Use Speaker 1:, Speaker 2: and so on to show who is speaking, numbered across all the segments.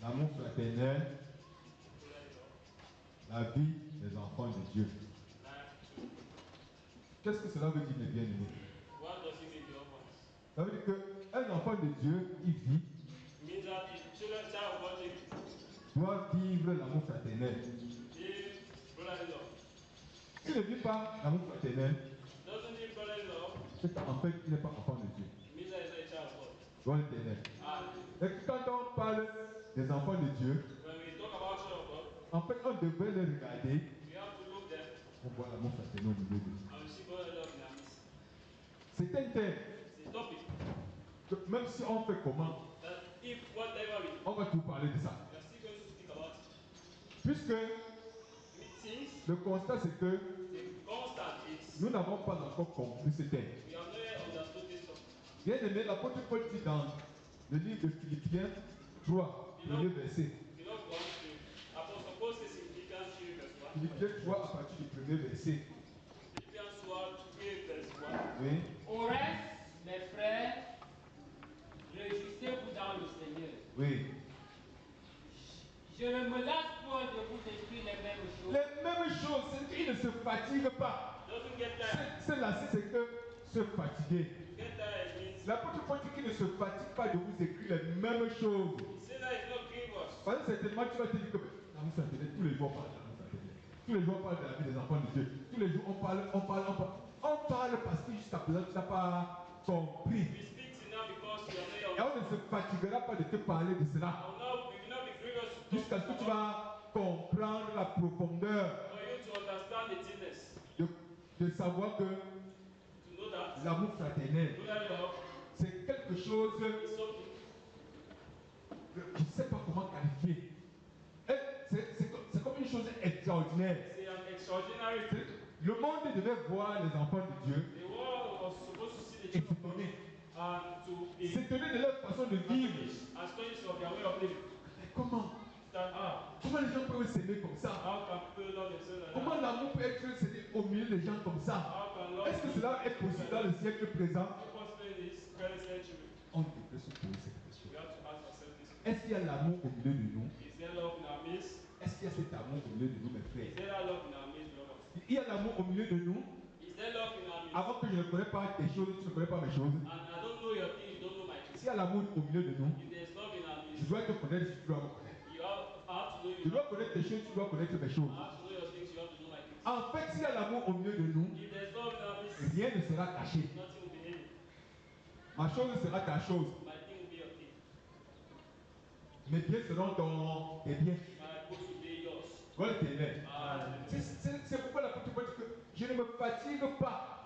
Speaker 1: L'amour fraternel, la vie des enfants de Dieu. Qu'est-ce que cela veut dire, mes bien-aimés? Ça veut dire qu'un enfant de Dieu qui vit doit vivre l'amour fraternel. S'il ne vit pas l'amour fraternel, c'est qu'en fait, il n'est pas enfant de Dieu. Dans l'éternel. Et quand on parle des enfants de Dieu, en fait, on devrait les regarder. On voit l'amour fraternel au milieu d'eux. C'est un thème. Que même si on fait comment, on va tout parler de ça. Puisque le constat, c'est que nous n'avons pas encore compris ce thème. Bien aimé, l'apôtre Paul dit dans le livre de Philippiens 3, le verset. Philippiens 3 à partir du premier verset. Oui.
Speaker 2: Au reste, mes frères, réjouissez-vous dans le Seigneur.
Speaker 1: Oui.
Speaker 2: Je ne me lasse point de vous écrire les mêmes choses.
Speaker 1: Les mêmes choses, c'est qu'il ne se fatigue pas. C'est là, c'est que se fatiguer. L'apôtre Paul dit qu'il ne se fatigue pas de vous écrire les mêmes choses. Parce que certainement tu vas te dire que l'amour fraternel, tous les jours on parle d'amour fraternel. Tous les jours on parle de la vie des enfants de Dieu. Tous les jours on parle. On parle parce que jusqu'à présent tu n'as pas compris. Et on ne se fatiguera pas de te parler de cela. Jusqu'à ce que tu vas comprendre la profondeur de savoir que l'amour fraternel, c'est quelque chose que je ne sais pas comment qualifier. C'est comme une chose extraordinaire. Le monde devait voir les enfants de Dieu et s'étonner de leur façon de vivre. Mais comment les gens peuvent s'aimer comme ça? Comment l'amour peut être cédé au milieu des gens comme ça? Est-ce que cela est possible dans le siècle présent? On devrait se poser cette question. Est-ce qu'il y a l'amour au milieu de nous? Est-ce qu'il y a cet amour au milieu de nous, mes frères? Il y a l'amour au milieu de nous. Avant que je ne connais pas tes choses, tu ne connais pas mes choses. S'il y a l'amour au milieu de nous, je dois te connaître si tu dois me connaître. Je dois connaître tes choses, tu dois connaître mes choses. En fait, s'il y a l'amour au milieu de nous, rien ne sera caché. Ma chose sera ta chose. Mes biens seront tes biens. Voilà tes biens. C'est pourquoi l'apôtre Paul dit que je ne me fatigue pas.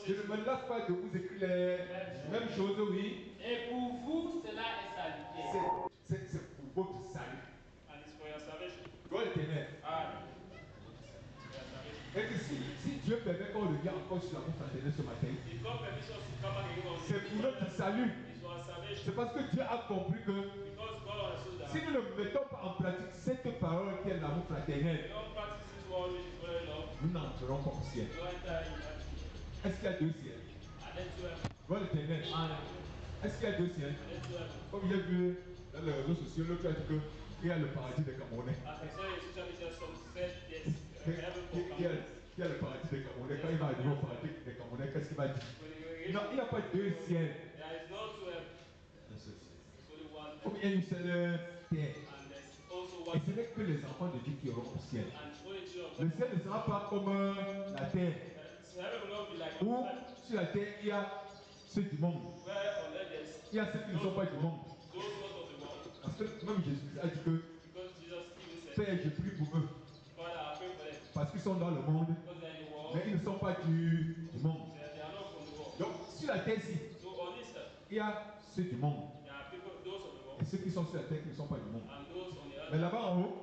Speaker 1: Je ne me lasse pas de vous écrire les mêmes choses, oui.
Speaker 2: Et pour vous, cela est salutaire.
Speaker 1: C'est pour votre salut. Gloire éternelle. Et que si Dieu permet qu'on revient encore sur l'amour fraternel ce matin, c'est pour notre salut. C'est parce que Dieu a compris que si nous ne mettons pas en pratique cette parole qui est l'amour fraternel, nous n'entrerons pas au ciel. Est-ce qu'il y a deux ciels? Gloire éternelle. Est-ce qu'il y a deux ciels? Comme il y a vu dans les réseaux sociaux, l'autre a dit qu'il y a le paradis des Camerounais. Qui a le paradis des Camerounais? Quand il va arriver au paradis des Camerounais, qu'est-ce qu'il va dire? Non, il n'y a pas deux ciels. Un seul ciel. Comme il y a une seule terre. Et ce n'est que les enfants de Dieu qui auront au ciel. Le ciel ne sera pas comme la terre. Où sur la terre il y a ceux du monde. Il y a ceux qui ne sont pas du monde. Parce que même Jésus a dit que Père, je prie pour eux. Parce qu'ils sont dans le monde, mais ils ne sont pas du monde. Donc sur la terre ici, il y a ceux du monde. Et ceux qui sont sur la terre qui ne sont pas du monde. Mais là-bas en haut,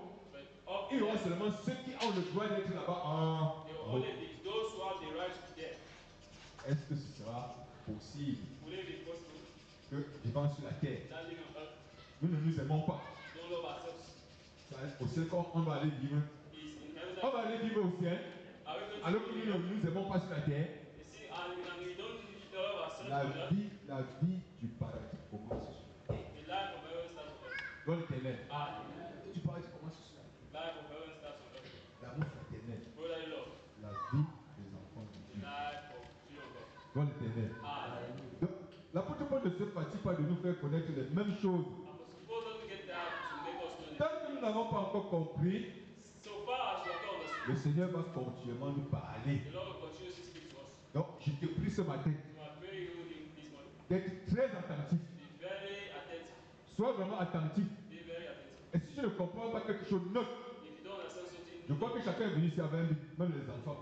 Speaker 1: il y aura seulement ceux qui ont le droit d'être là-bas en haut. Est-ce que ce sera possible que vivant sur la terre, nous ne nous aimons pas? Au ciel, quand on va aller vivre, on va aller vivre au ciel, alors que nous ne nous aimons pas sur la terre. La vie du paradis commence sur la terre. Gloire l'éternel.
Speaker 2: Ah,
Speaker 1: Tu parles, tu commences sur
Speaker 2: life of heaven starts on earth.
Speaker 1: l'amour fraternel.
Speaker 2: Brotherly love.
Speaker 1: La vie des enfants de Dieu.
Speaker 2: Life of children of God.
Speaker 1: Gloire l'éternel.
Speaker 2: Ah,
Speaker 1: Donc, l'apôtre Paul ne se fatigue pas de nous faire connaître les mêmes choses.
Speaker 2: Apostle Paul doesn't get tired to make us know
Speaker 1: Tant que nous n'avons pas encore compris,
Speaker 2: so far as we have not understood,
Speaker 1: le Seigneur va continuellement nous parler.
Speaker 2: the Lord will continue to speak to us.
Speaker 1: Donc, je te prie ce matin
Speaker 2: So I pray you this morning.
Speaker 1: d'être très attentif.
Speaker 2: Be very attentive.
Speaker 1: Sois vraiment attentif.
Speaker 2: Be very attentive.
Speaker 1: Et si tu ne comprends pas quelque chose, note.
Speaker 2: If you don't understand something,
Speaker 1: Je crois que chacun est venu ici avec un livre, même les enfants.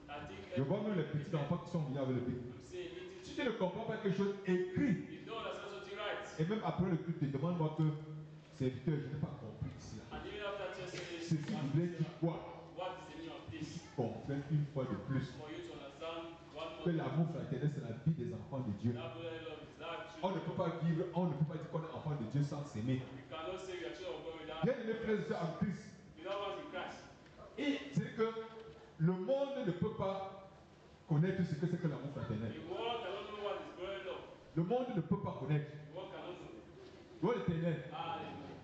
Speaker 2: I think
Speaker 1: Je vois même les petits enfants qui sont venus avec le livre.
Speaker 2: I'm saying little.
Speaker 1: Si tu ne comprends pas quelque chose, écris.
Speaker 2: If you don't understand something right,
Speaker 1: Et même après le culte, demande-moi que serviteur, je n'ai pas compris cela.
Speaker 2: and even after just saying
Speaker 1: Ceci voulait dire quoi?
Speaker 2: what is the meaning of this,
Speaker 1: Comprenne une fois de plus
Speaker 2: for you to understand one
Speaker 1: que
Speaker 2: more,
Speaker 1: l'amour fraternel, c'est la vie des enfants de Dieu.
Speaker 2: that brotherly love is life.
Speaker 1: On ne peut pas vivre, on ne peut pas dire qu'on est enfant de Dieu sans s'aimer.
Speaker 2: You cannot say you are children of God without,
Speaker 1: Bien aimés frères et sœurs en Christ.
Speaker 2: without one in Christ.
Speaker 1: Et c'est que le monde ne peut pas connaître ce que c'est que l'amour fraternel.
Speaker 2: The world cannot know what is brotherly love.
Speaker 1: Le monde ne peut pas connaître.
Speaker 2: The world cannot know.
Speaker 1: Gloire l'éternel.
Speaker 2: Hallelujah.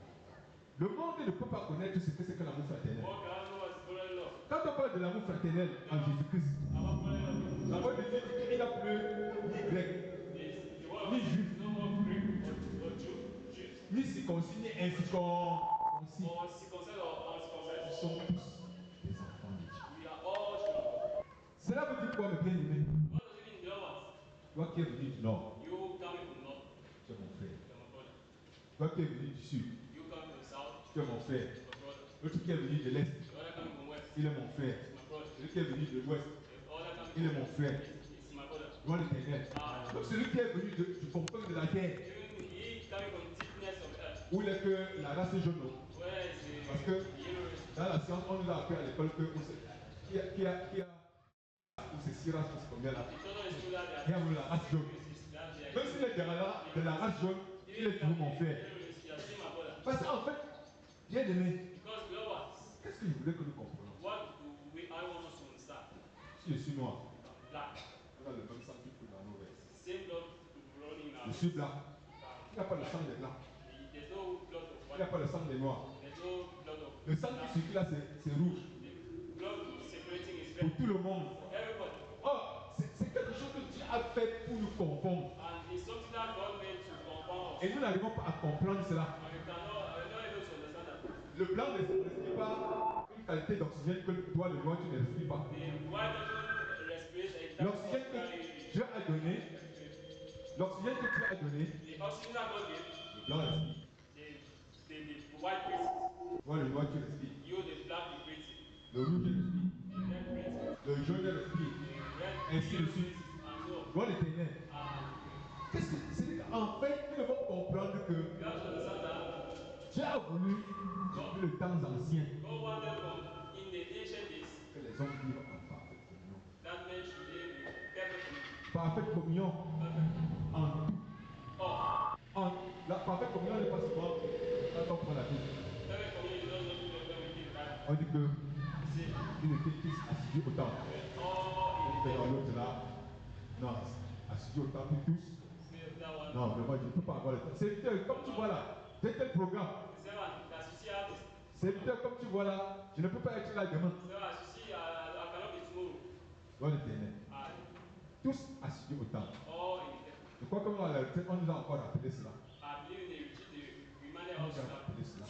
Speaker 1: Le monde ne peut pas connaître ce que c'est que l'amour
Speaker 2: The
Speaker 1: fraternel.
Speaker 2: world cannot know what is brotherly love.
Speaker 1: Quand on parle de l'amour fraternel en Jésus-Christ,
Speaker 2: About brotherly love,
Speaker 1: la Bible dit qu'il n'y a plus ni grec,
Speaker 2: the world
Speaker 1: ni juif,
Speaker 2: is no more Greek or Jew, Jews,
Speaker 1: ni circoncis, ni incirconcis.
Speaker 2: or circumcised or
Speaker 1: Ils
Speaker 2: uncircumcised.
Speaker 1: sont tous des enfants de Dieu.
Speaker 2: We are all children of God.
Speaker 1: Cela veut dire quoi, mes bien-aimés?
Speaker 2: What does it mean, beloved ones?
Speaker 1: Toi qui es venu du nord,
Speaker 2: You coming from the north,
Speaker 1: tu es mon frère.
Speaker 2: you are my brother.
Speaker 1: Toi qui es venu du sud,
Speaker 2: You coming from the south,
Speaker 1: tu es mon frère.
Speaker 2: you are my brother.
Speaker 1: L'autre qui est venu de l'est,
Speaker 2: The other coming from west,
Speaker 1: il est mon frère.
Speaker 2: it's my brother.
Speaker 1: Celui qui est venu de l'ouest,
Speaker 2: The other coming
Speaker 1: il est mon frère.
Speaker 2: it's my brother.
Speaker 1: Gloire l'éternel. Donc celui qui est venu du confort de la terre,
Speaker 2: Even he coming from deepness of earth,
Speaker 1: où il est que la race jaune,
Speaker 2: where is the
Speaker 1: parce que
Speaker 2: yellow race?
Speaker 1: dans la science, on nous a appris à l'école que où c'est six races, c'est combien là?
Speaker 2: The total is true that
Speaker 1: Il y a la race jaune.
Speaker 2: that they are
Speaker 1: Même s'il est de la race jaune, il est toujours mon frère.
Speaker 2: you are still my brother.
Speaker 1: Parce qu'en fait, bien aimé,
Speaker 2: Because beloved ones,
Speaker 1: qu'est-ce que je voulais que nous comprenions?
Speaker 2: what do I want us to understand?
Speaker 1: Si je suis noir,
Speaker 2: Black.
Speaker 1: on a le même sang qui coule dans nos veines.
Speaker 2: Same blood running in our
Speaker 1: Je suis blanc. Il n'y a pas le sang des blancs.
Speaker 2: There's no blood of
Speaker 1: Il n'y a
Speaker 2: white.
Speaker 1: pas le sang des noirs.
Speaker 2: There's no blood of
Speaker 1: Le sang qui circule là, c'est rouge.
Speaker 2: the blood separating is
Speaker 1: Pour
Speaker 2: red.
Speaker 1: tout le monde.
Speaker 2: Everybody.
Speaker 1: Or, c'est quelque chose que Dieu a fait pour nous confondre.
Speaker 2: And it's something that God made to confound us.
Speaker 1: Et nous n'arrivons pas à comprendre cela.
Speaker 2: And you cannot, we're not able to understand that.
Speaker 1: Le blanc ne respire pas une qualité d'oxygène que toi, le noir, tu ne respires pas.
Speaker 2: The white doesn't respirate a type of
Speaker 1: L'oxygène que Dieu a donné, l'oxygène que Dieu a donné,
Speaker 2: the oxygen that God gave,
Speaker 1: le blanc respire.
Speaker 2: the white breathes it.
Speaker 1: Toi, le noir, tu respires.
Speaker 2: You, the black, you breathe it.
Speaker 1: Le rouge respire.
Speaker 2: The red breathes it.
Speaker 1: Le jaune respire.
Speaker 2: The red,
Speaker 1: Ainsi de
Speaker 2: yellow
Speaker 1: suite.
Speaker 2: breathes it. And so on.
Speaker 1: Gloire l'éternel. Qu'est-ce que c'est? En fait, nous devons comprendre que
Speaker 2: You have to understand that
Speaker 1: Dieu a voulu, depuis les temps anciens,
Speaker 2: God wanted from in the ancient days
Speaker 1: que les hommes vivent en parfaite communion.
Speaker 2: that men should live in perfect communion.
Speaker 1: Parfaite communion
Speaker 2: Perfect.
Speaker 1: en tout.
Speaker 2: Oh,
Speaker 1: La parfaite communion n'est pas souvent quand on prend la Bible.
Speaker 2: perfect communion is not something that when we give the Bible.
Speaker 1: On dit que
Speaker 2: See,
Speaker 1: ils étaient tous assidus au temple.
Speaker 2: all
Speaker 1: Et dans
Speaker 2: in
Speaker 1: l'autre là, non, assidus au temple tous.
Speaker 2: the that one.
Speaker 1: Non, vraiment, je ne peux pas avoir le temps. C'est comme tu vois là, c'est tel programme.
Speaker 2: The one that you see artist.
Speaker 1: C'est comme tu vois là, je ne peux pas être là demain.
Speaker 2: The one as you see, I cannot be tomorrow.
Speaker 1: Gloire l'éternel.
Speaker 2: I
Speaker 1: Tous assidus au temple.
Speaker 2: all in the
Speaker 1: Je crois que nous, à la retraite, on nous a encore rappelé cela.
Speaker 2: I believe in the retreat, they reminded
Speaker 1: On
Speaker 2: us
Speaker 1: nous a
Speaker 2: that
Speaker 1: rappelé cela.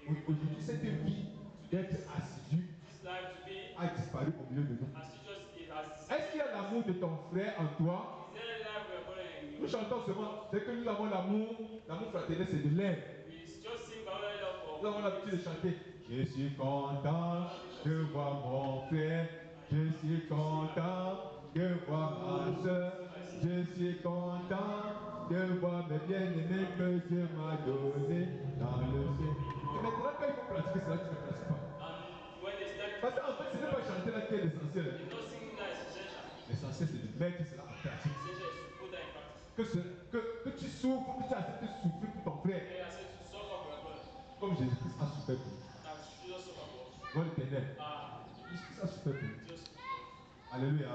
Speaker 1: Aujourd'hui, cette vie d'être assidu
Speaker 2: this life to be
Speaker 1: a disparu au milieu de nous.
Speaker 2: as you just it has.
Speaker 1: Est-ce qu'il y a l'amour de ton frère en toi?
Speaker 2: Is there a life we are following?
Speaker 1: Nous chantons seulement, c'est que nous avons l'amour fraternel, c'est de l'air.
Speaker 2: We just sing brotherly love for.
Speaker 1: Nous avons l'habitude de chanter. Je suis content de voir mon frère. Je suis content de voir ma soeur. Je suis content de voir mes bien-aimés que Dieu m'a donné dans le ciel. Et maintenant, quand il faut pratiquer cela, tu ne pratiques pas.
Speaker 2: And when they start,
Speaker 1: Parce qu'en fait, ce n'est pas chanter là qui est l'essentiel.
Speaker 2: they're not singing that is essential.
Speaker 1: L'essentiel, c'est de mettre cela en pratique.
Speaker 2: Essential is to put that in practice.
Speaker 1: Que tu souffres, que tu acceptes de souffrir pour ton frère.
Speaker 2: They are said to suffer for your brother.
Speaker 1: Comme Jésus-Christ a souffert pour nous.
Speaker 2: As Jesus suffer for us.
Speaker 1: Gloire l'éternel.
Speaker 2: Ah,
Speaker 1: Jésus-Christ a souffert pour nous.
Speaker 2: just
Speaker 1: Alléluia.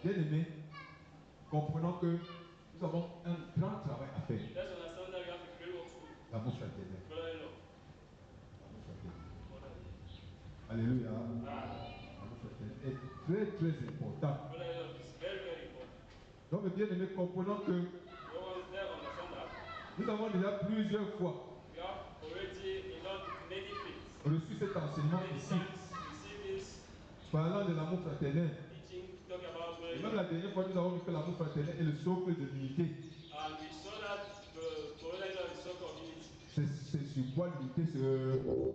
Speaker 1: Bien aimé, comprenons que nous avons un grand travail à faire.
Speaker 2: let's understand that we have a great work to do.
Speaker 1: L'amour fraternel.
Speaker 2: Brotherly love.
Speaker 1: L'amour fraternel.
Speaker 2: Brotherly.
Speaker 1: Alléluia.
Speaker 2: Ah.
Speaker 1: L'amour fraternel est très très important.
Speaker 2: Brotherly love is very, very important.
Speaker 1: Donc, mes bien-aimés, comprenons que
Speaker 2: No one there understand that.
Speaker 1: nous avons déjà plusieurs fois
Speaker 2: We have already a lot many things.
Speaker 1: reçu cet enseignement
Speaker 2: Many
Speaker 1: ici,
Speaker 2: times receive this
Speaker 1: parlant de l'amour fraternel.
Speaker 2: teaching, talking about
Speaker 1: Et
Speaker 2: brotherly
Speaker 1: même
Speaker 2: love.
Speaker 1: la dernière fois, nous avons vu que l'amour fraternel est le socle de l'unité.
Speaker 2: And we saw that the brotherly love is sort of unity.
Speaker 1: C'est sur quoi l'unité se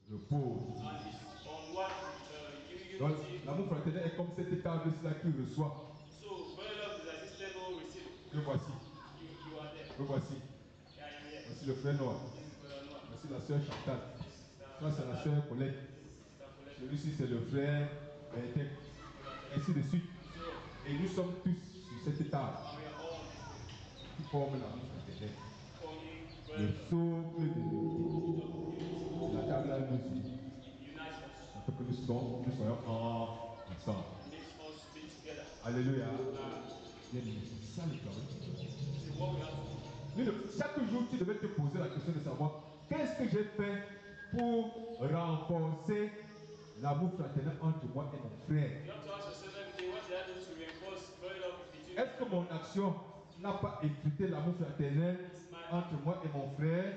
Speaker 1: repose.
Speaker 2: And it's on what
Speaker 1: Donc,
Speaker 2: unity.
Speaker 1: l'amour fraternel est comme cette table-là qui reçoit.
Speaker 2: So brotherly love is as this table receive.
Speaker 1: Le voici.
Speaker 2: You are there.
Speaker 1: Le voici.
Speaker 2: Yeah, I am here.
Speaker 1: Voici le frère Noah.
Speaker 2: This is brother Noah.
Speaker 1: Voici la sœur Chantal.
Speaker 2: This is
Speaker 1: Ça, c'est la sœur Colette. Celui-ci, c'est le frère Bertek. Ainsi de suite. Et nous sommes tous sur cette table qui forme l'amour fraternel. Le socle de l'unité. La table là nous unit. Afin que nous soyons ensemble. Alléluia. Bien aimé, c'est ça le travail. Chaque jour, tu devais te poser la question de savoir qu'est-ce que j'ai fait pour renforcer l'amour fraternel entre moi et mon frère. Est-ce que mon action n'a pas effrité l'amour fraternel entre moi et mon frère?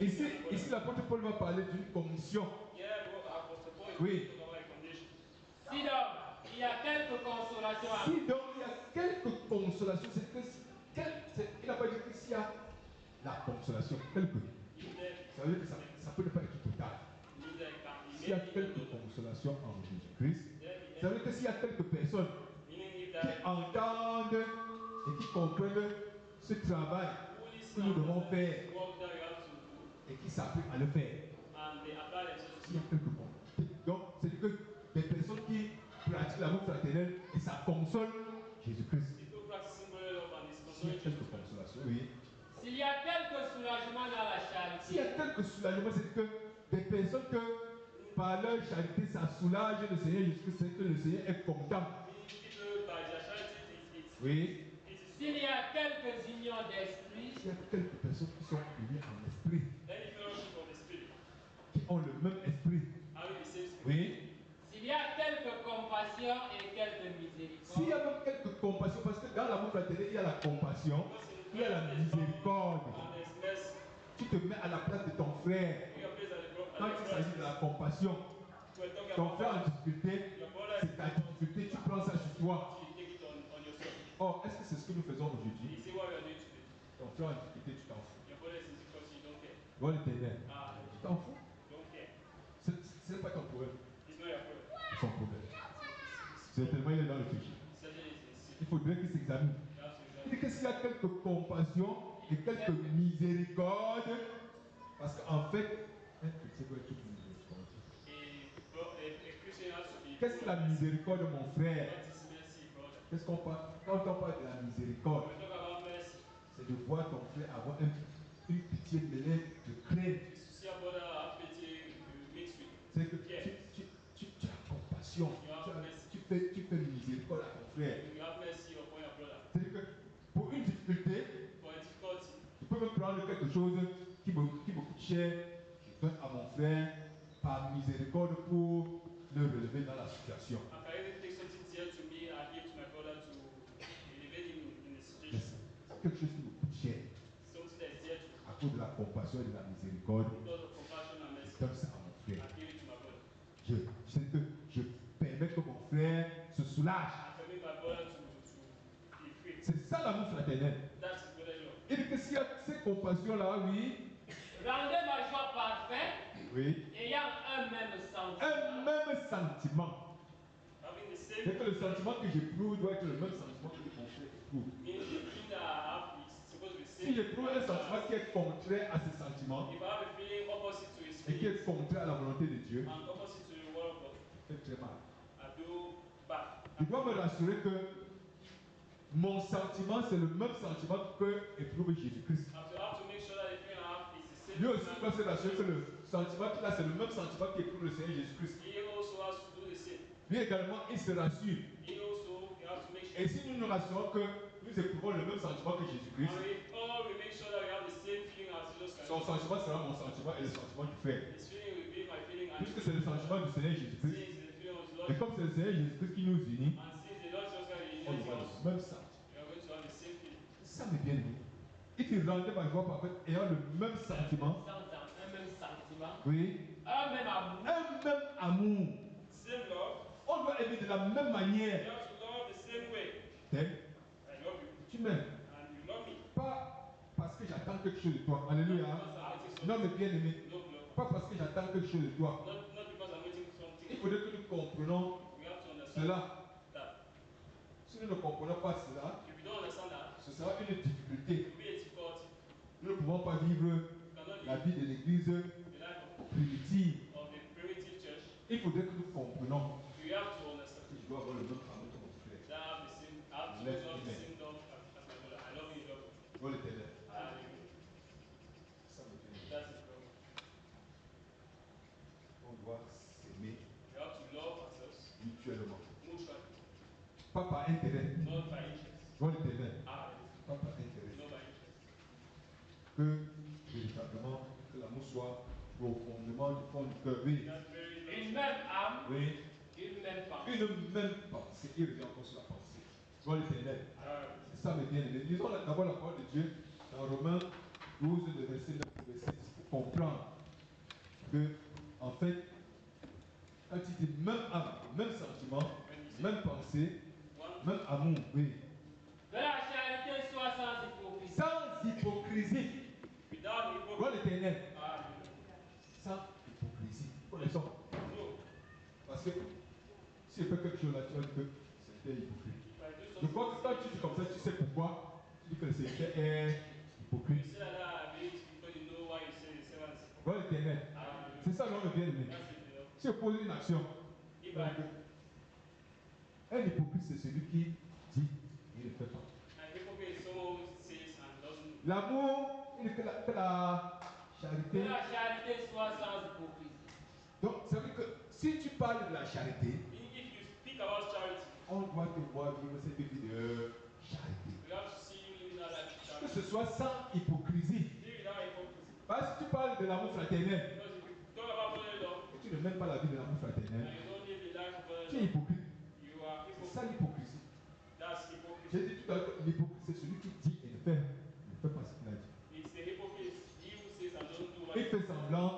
Speaker 1: Ici l'apôtre Paul va parler d'une commission. Oui.
Speaker 2: Si donc il y a quelques consolations à
Speaker 1: Si donc il y a quelques consolations, c'est que il n'a pas dit qu'ici il y a la consolation, quelques. Ça veut dire que ça peut ne pas être total. S'il y a quelques consolations en Jésus-Christ, ça veut dire que s'il y a quelques personnes qui entendent et qui comprennent ce travail que nous devons faire et qui s'appliquent à le faire, s'il y a quelques points. Donc, c'est que des personnes qui pratiquent l'amour fraternel et ça console Jésus-Christ. S'il y a quelques consolations, oui.
Speaker 2: S'il y a quelques soulagements dans la charité,
Speaker 1: s'il y a quelques soulagements, c'est que des personnes que par leur charité ça soulage le Seigneur Jésus-Christ, c'est que le Seigneur est content. Oui.
Speaker 2: S'il y a quelques unions d'esprit,
Speaker 1: s'il y a quelques personnes qui sont unies en esprit, qui ont le même esprit, oui.
Speaker 2: S'il y a quelques compassions et quelques miséricordes,
Speaker 1: s'il y a même quelques compassions, parce que dans l'amour fraternel, il y a la compassion, il y a la miséricorde. Tu te mets à la place de ton frère. Quand il s'agit de la compassion, ton frère en difficulté, c'est ta difficulté, tu prends ça sur toi. Oh, est-ce que c'est ce que nous faisons aujourd'hui? Ton frère en difficulté, tu t'en fous. Bon l'éternel, tu t'en fous. Ce n'est pas ton problème. C'est son problème. C'est tellement il est dans le péché. Il faudrait qu'il s'examine. Il dit que s'il y a quelques compassions et quelques miséricordes, parce qu'en fait, un chrétien doit être miséricordieux. Qu'est-ce que la miséricorde, mon frère? Qu'est-ce qu'on parle? Quand on parle de la miséricorde, c'est de voir ton frère avoir une pitié mêlée de crainte. C'est que tu as compassion, tu fais miséricorde à ton frère. C'est que pour une difficulté, tu peux me prendre quelque chose qui me coûte cher, je donne à mon frère par miséricorde pour le relever dans la situation. C'est quelque chose qui me coûte cher. À cause de la compassion et de la miséricorde, je donne ça à mon frère. Je permets que mon frère se soulage. C'est ça l'amour fraternel. Et que s'il y a ces compassions-là, oui.
Speaker 2: Rendez ma joie parfaite,
Speaker 1: oui.
Speaker 2: Ayant un même sentiment.
Speaker 1: Un même sentiment. C'est que le sentiment que j'éprouve doit être le même sentiment que mon frère éprouve. Si j'éprouve un sentiment qui est contraire à ce sentiment, et qui est contraire à la volonté de Dieu, c'est très mal. Je dois me rassurer que mon sentiment, c'est le même sentiment que éprouve Jésus-Christ. Lui aussi doit se rassurer que le sentiment qu'il a, c'est le même sentiment qu'éprouve le Seigneur Jésus-Christ. Lui également, il se rassure. Et si nous nous rassurons que nous éprouvons le même sentiment que Jésus-Christ, Ton sentiment sera mon sentiment et le sentiment du frère.
Speaker 2: His feeling will be my feeling, and
Speaker 1: Puisque c'est le sentiment du Seigneur Jésus-Christ.
Speaker 2: since the feeling of the Lord,
Speaker 1: Et comme c'est le Seigneur Jésus-Christ qui nous unit,
Speaker 2: and since the Lord Jesus Christ
Speaker 1: on
Speaker 2: is
Speaker 1: aura
Speaker 2: us,
Speaker 1: le même sentiment.
Speaker 2: we are going to have the same feeling.
Speaker 1: Ça me bien aimé. Et tu rendais ma joie parfaite ayant le même sentiment.
Speaker 2: Un même sentiment.
Speaker 1: Oui.
Speaker 2: Un même amour.
Speaker 1: Un même amour.
Speaker 2: Same love.
Speaker 1: On doit aimer de la même manière.
Speaker 2: You have to love the same way.
Speaker 1: T'aimes?
Speaker 2: I love you.
Speaker 1: Tu m'aimes.
Speaker 2: And you love me.
Speaker 1: Pas parce que j'attends quelque chose de toi. Alléluia. Non, mais bien aimé. Pas parce que j'attends quelque chose de toi.
Speaker 2: Not because I'm waiting for something.
Speaker 1: Il faudrait que nous comprenions
Speaker 2: We have to understand
Speaker 1: cela.
Speaker 2: that.
Speaker 1: Si nous ne comprenons pas cela,
Speaker 2: If you don't understand that,
Speaker 1: ce sera une difficulté.
Speaker 2: it will be a difficulty.
Speaker 1: Nous ne pouvons pas vivre
Speaker 2: You cannot
Speaker 1: la
Speaker 2: live
Speaker 1: vie de l'église
Speaker 2: the life
Speaker 1: primitive.
Speaker 2: of the primitive church.
Speaker 1: Il faudrait que nous comprenions
Speaker 2: You have to understand
Speaker 1: que je dois avoir le même amour que mon frère.
Speaker 2: that I have the same, I have to love the same love as my brother. I love you, love you.
Speaker 1: Gloire à l'Éternel.
Speaker 2: Hallelujah.
Speaker 1: Ça me fait.
Speaker 2: That's his love.
Speaker 1: On doit s'aimer
Speaker 2: We have to love ourselves
Speaker 1: mutuellement.
Speaker 2: mutually,
Speaker 1: Pas par intérêt.
Speaker 2: not by interest.
Speaker 1: Gloire à l'Éternel.
Speaker 2: Hallelujah.
Speaker 1: Pas par intérêt.
Speaker 2: Not by interest.
Speaker 1: Que véritablement, que l'amour soit profondément du fond du cœur. Oui.
Speaker 2: That's very Une même âme,
Speaker 1: Oui.
Speaker 2: une même pensée.
Speaker 1: Une même pensée. Il revient encore sur la pensée. Gloire à l'Éternel.
Speaker 2: Hallelujah.
Speaker 1: C'est ça mes bien-aimés. Lisons d'abord la parole de Dieu dans Romains 12, le verset 9 et verset 10 pour comprendre que, en fait, quand il dit même âme, même sentiment, même pensée, même amour, oui.
Speaker 2: Que la charité soit sans hypocrisie.
Speaker 1: Sans hypocrisie.
Speaker 2: Without hypocrisy.
Speaker 1: Gloire à l'Éternel.
Speaker 2: Hallelujah.
Speaker 1: Sans hypocrisie. Connaissons.
Speaker 2: No.
Speaker 1: Parce que si je fais quelque chose là, tu vas dire que c'était hypocrite.
Speaker 2: If I do
Speaker 1: Je
Speaker 2: something,
Speaker 1: crois que quand tu dis comme ça, tu sais pourquoi. Tu dis que c'était
Speaker 2: you
Speaker 1: hypocrite.
Speaker 2: say that I believe it's because you know why you say the same as
Speaker 1: Gloire à l'Éternel.
Speaker 2: Hallelujah.
Speaker 1: C'est ça l'homme bien aimé.
Speaker 2: That's it, you know.
Speaker 1: Si je pose une action,
Speaker 2: If
Speaker 1: donc,
Speaker 2: I,
Speaker 1: un hypocrite, c'est celui qui dit et ne fait pas.
Speaker 2: an hypocrite is someone who says and doesn't.
Speaker 1: L'amour, il que la
Speaker 2: Que
Speaker 1: charité.
Speaker 2: la charité soit sans hypocrisie.
Speaker 1: Donc, ça veut dire que si tu parles de la charité,
Speaker 2: If you speak about charity,
Speaker 1: on doit te voir vivre cette vie de charité.
Speaker 2: we have to see you living that life of
Speaker 1: Que
Speaker 2: charity.
Speaker 1: ce soit sans hypocrisie.
Speaker 2: Live without hypocrisy.
Speaker 1: Parce que si tu parles de l'amour fraternel,
Speaker 2: Because if you talk about brotherly love
Speaker 1: et tu ne mènes pas la vie de l'amour
Speaker 2: and
Speaker 1: fraternel,
Speaker 2: you don't live the life of brotherly
Speaker 1: tu es
Speaker 2: love,
Speaker 1: hypocrite.
Speaker 2: you are
Speaker 1: C'est ça
Speaker 2: hypocrite.
Speaker 1: l'hypocrisie.
Speaker 2: That's hypocrisy.
Speaker 1: J'ai dit tout à l'heure que l'hypocrite, c'est celui qui dit et ne fait pas ce qu'il a dit.
Speaker 2: It's the hypocrite. He who says and doesn't do what
Speaker 1: Il fait semblant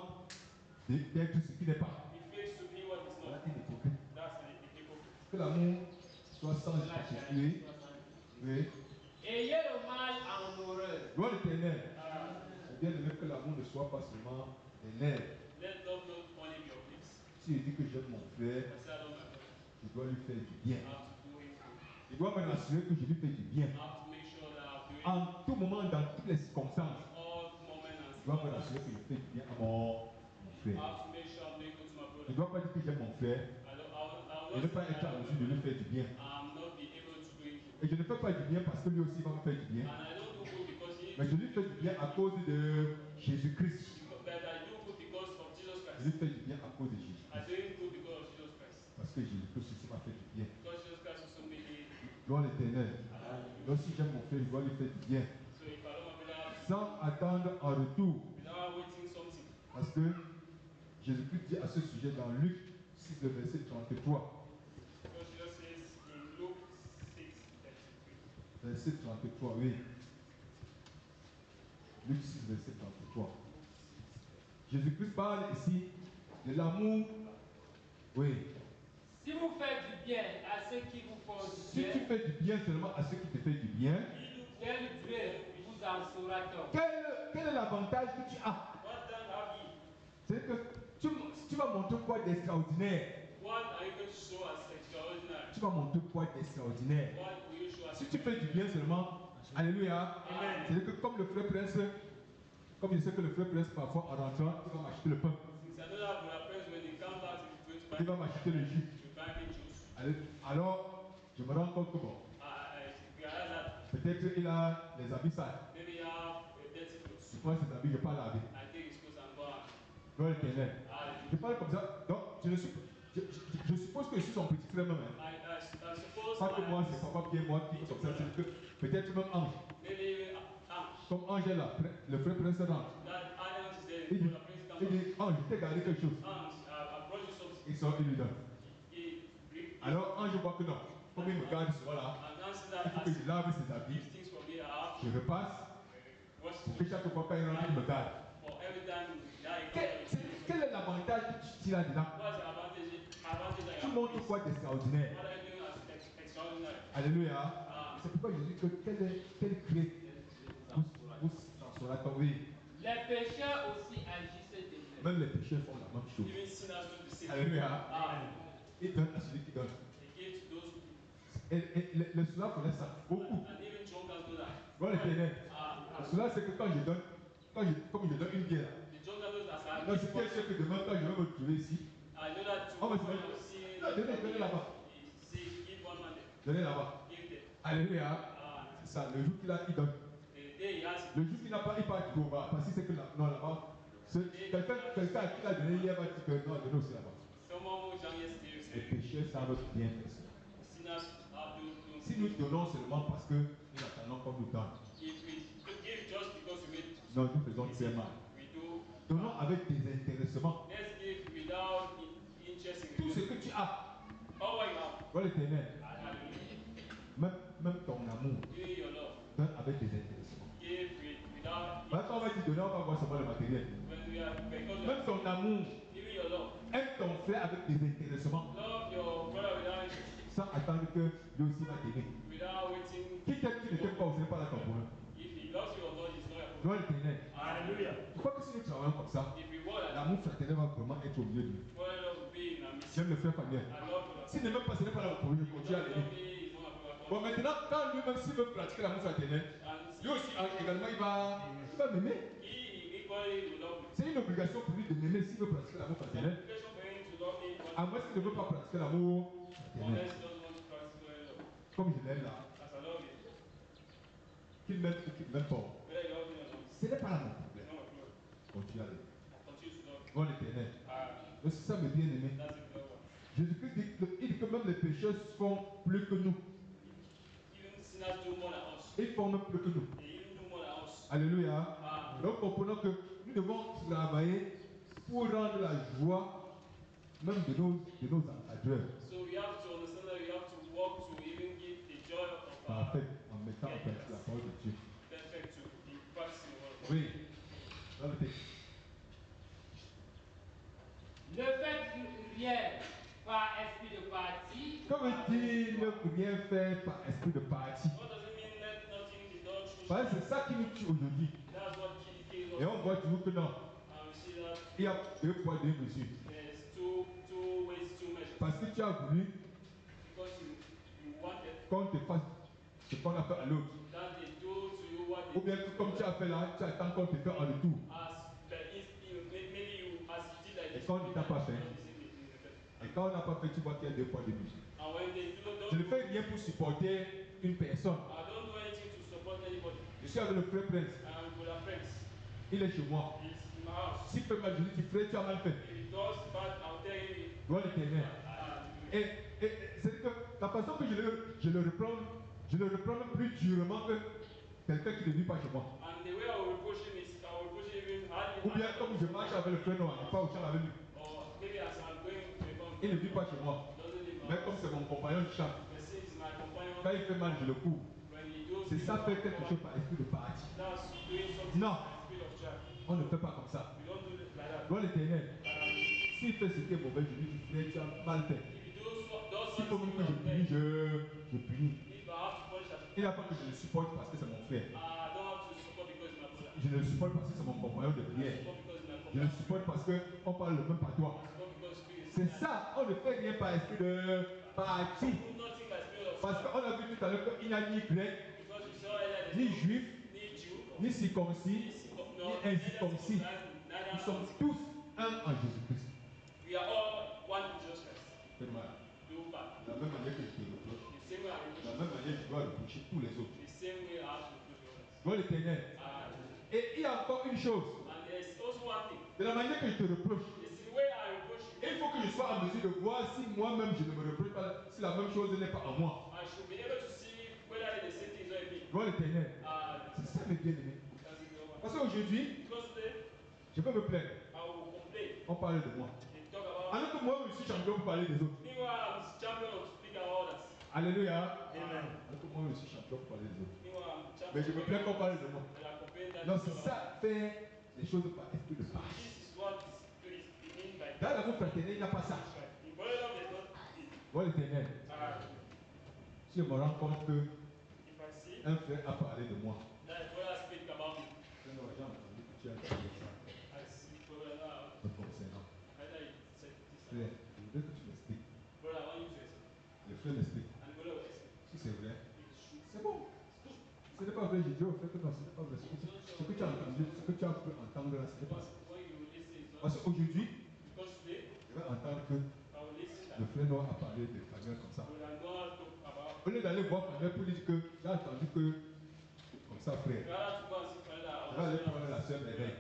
Speaker 1: d'être ce qu'il n'est pas.
Speaker 2: he fakes to be what is
Speaker 1: Voilà,
Speaker 2: not.
Speaker 1: il est hypocrite.
Speaker 2: That's an hypocrite.
Speaker 1: Que l'amour soit sans
Speaker 2: Que la
Speaker 1: hypocrisie.
Speaker 2: charité soit sans hypocrisie.
Speaker 1: Oui.
Speaker 2: Ayez le mal en horreur.
Speaker 1: Gloire à l'Éternel.
Speaker 2: Ah,
Speaker 1: C'est bien de même que l'amour ne soit pas seulement des lèvres.
Speaker 2: let love not only be your lips.
Speaker 1: Si je dis que j'aime mon frère,
Speaker 2: I say I love my brother.
Speaker 1: je dois lui faire du bien.
Speaker 2: I have to do him good.
Speaker 1: Je dois me rassurer que je lui fais du bien.
Speaker 2: I have to make sure that I'm doing
Speaker 1: En tout moment, dans toutes les circonstances,
Speaker 2: all moments and
Speaker 1: je dois me
Speaker 2: situations.
Speaker 1: rassurer que je fais du bien à mon
Speaker 2: I
Speaker 1: frère.
Speaker 2: have to make sure I'm doing good to my
Speaker 1: Je
Speaker 2: brother.
Speaker 1: ne dois pas dire que j'aime mon frère et ne pas être en mesure de lui faire du bien.
Speaker 2: I'm not be able to do it.
Speaker 1: Et je ne fais pas du bien parce que lui aussi va me faire du bien.
Speaker 2: And I don't do good because he
Speaker 1: Mais je lui fais du bien à cause de Jésus-Christ.
Speaker 2: but I do good because of Jesus
Speaker 1: Je lui
Speaker 2: Christ.
Speaker 1: fais du bien à cause de
Speaker 2: I
Speaker 1: Jésus-Christ.
Speaker 2: do him good because of Jesus Christ.
Speaker 1: Parce que Jésus-Christ aussi m'a fait du bien.
Speaker 2: Because Jesus Christ also made me.
Speaker 1: Gloire à l'Éternel. Donc si j'aime mon frère, je dois lui faire du bien.
Speaker 2: So if I love my brother
Speaker 1: Sans attendre en retour.
Speaker 2: without waiting something.
Speaker 1: Parce que Jésus-Christ dit à ce sujet dans Luc 6, le verset 33.
Speaker 2: Because Jesus says in Luke 6:33.
Speaker 1: Verset 33, oui. Luc 6, verset 33. Jésus-Christ parle ici de l'amour. Oui.
Speaker 2: Si vous faites du bien à ceux qui vous font du
Speaker 1: Si
Speaker 2: bien,
Speaker 1: tu fais du bien seulement à ceux qui te font du bien,
Speaker 2: quel Dieu vous en saura-t-on?
Speaker 1: quel est l'avantage que tu as?
Speaker 2: What then have ye?
Speaker 1: C'est que tu vas montrer quoi d'extraordinaire?
Speaker 2: What are you going to show as extraordinary?
Speaker 1: Tu vas montrer quoi d'extraordinaire?
Speaker 2: What will you show as
Speaker 1: Si tu fais du bien seulement, alléluia,
Speaker 2: Amen.
Speaker 1: c'est que comme le frère prince, comme je sais que le frère prince parfois en rentrant, il va m'acheter le pain,
Speaker 2: Since I know that when our friends, when they come back, he's going to
Speaker 1: il
Speaker 2: buy,
Speaker 1: va m'acheter le jus.
Speaker 2: to buy me juice.
Speaker 1: Alors, je me rends compte que bon,
Speaker 2: I realize that
Speaker 1: peut-être il a les habits sales.
Speaker 2: maybe you have dirty
Speaker 1: Je
Speaker 2: clothes.
Speaker 1: prends ses habits, je pars laver.
Speaker 2: I take his clothes and go and
Speaker 1: Gloire à l'Éternel.
Speaker 2: hallelujah.
Speaker 1: Je parle comme ça, donc je suppose que je suis son petit frère même. Hein.
Speaker 2: I suppose
Speaker 1: Pas que moi, c'est papa bien moi qui fait comme ça, c'est que peut-être même Ange.
Speaker 2: maybe
Speaker 1: Comme Ange est là, le frère prince rentre.
Speaker 2: that
Speaker 1: Il dit, ange, je t'ai gardé quelque chose. Ils sont ils lui donnent. Alors, ange voit que non. Comme il me garde ce soir-là, il faut que je lave ses habits. Je repasse. Pour que chaque fois quand il rentre, il me garde. Quel est l'avantage que tu tires là-dedans? Tu montres quoi d'extraordinaire? Alléluia. C'est pourquoi je dis que quelle clé vous en sera tombé.
Speaker 2: Les pécheurs aussi agissent de
Speaker 1: même. Même les pécheurs font la même chose. Alléluia. Ils donnent à celui qui donne. Et le cela connaît ça beaucoup. Voilà l'éternel. Cela c'est que quand je donne, comme je donne une bière, donc c'est bien sûr que demain quand je vais me trouver ici, on va se mettre. Non, donnez là-bas. Donnez là-bas. Alléluia. C'est ça, le jour qu'il a, il donne. Le jour qu'il n'a pas, il part trop bas. Parce que c'est que là, non, là-bas, quelqu'un à qui il a donné hier va dire que non, donnez aussi là-bas. Les pécheurs savent bien faire ça. Si nous donnons seulement parce que nous attendons qu'on nous donne, non, nous faisons très mal. Donnons avec désintéressements. Tout ce que tu as, voilà l'éternel. Même ton amour, donne avec désintéressements. Quand on va te donner, on va voir seulement le matériel. Même ton amour, aime ton frère avec désintéressements. Sans attendre que lui aussi va t'aimer. Qui t'aime, qui ne t'aime pas, ce n'est pas là ton problème. Gloire l'éternel.
Speaker 2: Alléluia.
Speaker 1: Je crois que si nous travaillons comme ça, l'amour fraternel va vraiment être au milieu de nous. J'aime le frère Fabien. S'il ne m'aime pas, ce n'est pas là le problème. Je continue à l'aimer. Bon, maintenant, quand lui-même s'il veut pratiquer l'amour fraternel, lui aussi également il va m'aimer. C'est une obligation pour lui de m'aimer s'il veut pratiquer l'amour fraternel. À moins qu'il ne veut pas pratiquer l'amour fraternel. Comme je l'aime là. Qu'il m'aime ou qu'il ne m'aime pas. Ce n'est pas là mon problème. Continue à l'aimer. Gloire l'éternel. C'est ça me bien aimé. Jésus-Christ dit que même les pécheurs font plus que nous. Ils font même plus que nous. Alléluia. Donc comprenons que nous devons travailler pour rendre la joie même de nos encadreurs. Parfait. En mettant en pratique la parole de Dieu. Oui.
Speaker 2: Ne faites rien par esprit de parti.
Speaker 1: Comme il dit, ne rien faire par esprit de parti. Parce que c'est ça qui nous tue aujourd'hui. Et on voit toujours que non. Il y a deux poids, deux mesures. Parce que tu as voulu qu'on te fasse ce qu'on a fait à l'autre. Ou bien comme tu as fait là, tu attends qu'on te fasse en retour. Et quand on ne t'a pas fait, et quand on n'a pas fait, tu vois qu'il y a deux poids, deux mesures. Je ne fais rien pour supporter une personne. Je suis avec le frère Prince. Il est chez moi. S'il fait mal, je lui dis, frère, tu as mal fait. Gloire l'éternel. Et c'est que la façon que je le reprends même plus durement que quelqu'un qui ne vit pas chez moi. Ou bien comme je marche avec le frère noir, je pars au champ avec lui. Il ne vit pas chez moi. Mais comme c'est mon compagnon de champ, quand il fait mal, je le couvre. C'est ça faire quelque chose par esprit de parti. Non. On ne fait pas comme ça. Gloire l'éternel. S'il fait ce qui est mauvais, je lui dis, frère, tu as mal fait. S'il faut même que je punis, je punis. Il n'a pas que je le supporte parce que c'est mon frère. Je ne le supporte parce que c'est mon compagnon de prière. Je le supporte parce qu'on parle le même patois. C'est ça, on ne fait rien par esprit de parti. Parce qu'on a vu tout à l'heure qu'il n'y a ni grec, ni juif, ni circoncis, ni incirconcis. Nous sommes tous un en Jésus-Christ. C'est mal. La même manière que je te reproche, la même manière je dois reprocher tous les autres. Gloire l'éternel. Et il y a encore une chose. De la manière que je te reproche, il faut que je sois en mesure de voir si moi-même je ne me reproche pas, si la même chose n'est pas en moi. Gloire l'éternel. C'est ça mes bien-aimés. Parce qu'aujourd'hui, Je peux me plaindre. On parle de moi. Alors que moi, je suis champion pour parler des autres. Alléluia.
Speaker 3: Amen.
Speaker 1: Alors que moi, je suis champion pour parler des autres. Mais je me plains qu'on parle de moi. Non, c'est ça, faire les choses par esprit de page. Dans l'amour fraternel, il n'y a pas ça. Voilà l'éternel. Si je me rends compte qu'un frère a parlé de moi, non, j'ai entendu que tu as dit ça. Me concernant. Frère, je veux que tu m'expliques. Le frère m'explique. Si c'est vrai, c'est bon. Ce n'est pas vrai, j'ai dit au frère que non, ce n'est pas vrai. Ce que tu as entendu, ce que tu as pu entendre là, ce n'est pas ça. Parce qu'aujourd'hui, je vais entendre que le frère Noah a parlé de Fanuel comme ça. Au lieu d'aller voir Fanuel pour lui dire que j'ai entendu que, comme ça, frère, je vais aller prendre la soeur Merveille.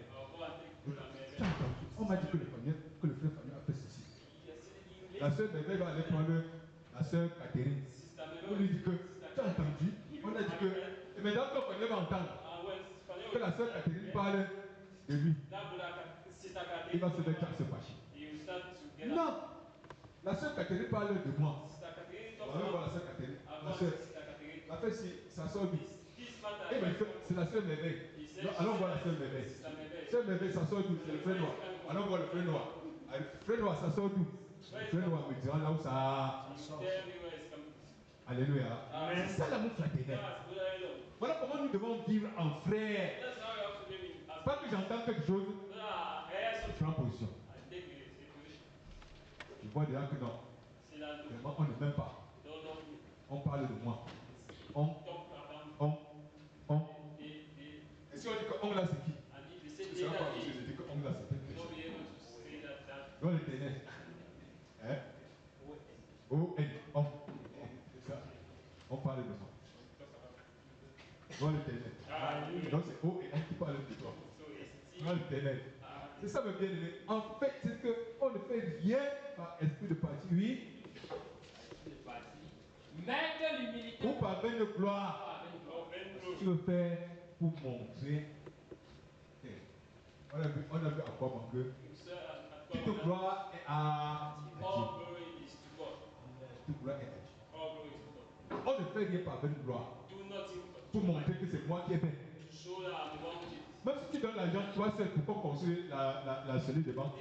Speaker 1: Tu as entendu? On m'a dit que le frère Fanuel a fait ceci. La soeur Merveille va aller prendre la soeur Catherine pour lui dire que tu as entendu? On a dit que, et maintenant quand Fanuel va entendre que la soeur Catherine parle de lui, il va se mettre à se fâcher. Non! La soeur Catherine parle de moi. On va voir la soeur Catherine. La soeur, la fait si ça sort d'où? Eh bien, c'est la soeur Merveille. Allons voir la soeur Merveille. Soeur Merveille, ça sort d'où? C'est le frère Noir. Allons voir le frère Noir. Le frère Noir, ça sort d'où? Le frère Noir me dira là où ça sort. Alléluia. C'est ça l'amour fraternel. Voilà comment nous devons vivre en frère. Pas que j'entends quelque chose, je prends position. Je vois déjà que non. Vraiment, on ne m'aime pas. On parle de moi. Et si on dit que on là c'est qui? Je ne sais pas obligé de dire que on là c'est quelque chose. Dans l'éternel. Hein? O-N. C'est ça. On parle de moi. Dans l'éternel. Donc c'est O-N qui parle de toi. Dans l'éternel. C'est ça, mes bien-aimés. En fait, c'est qu'on ne fait rien par esprit de parti, oui.
Speaker 2: Mais de l'humilité.
Speaker 1: Ou par vaine de gloire. Tu veux faire pour montrer. On a vu à quoi manquer. Toute gloire est à Dieu. Toute gloire est à Dieu. On ne fait rien par vaine de gloire. Pour montrer que c'est moi qui ai fait. Même si tu donnes l'argent, toi seul pour qu'on construise la cellule de banque.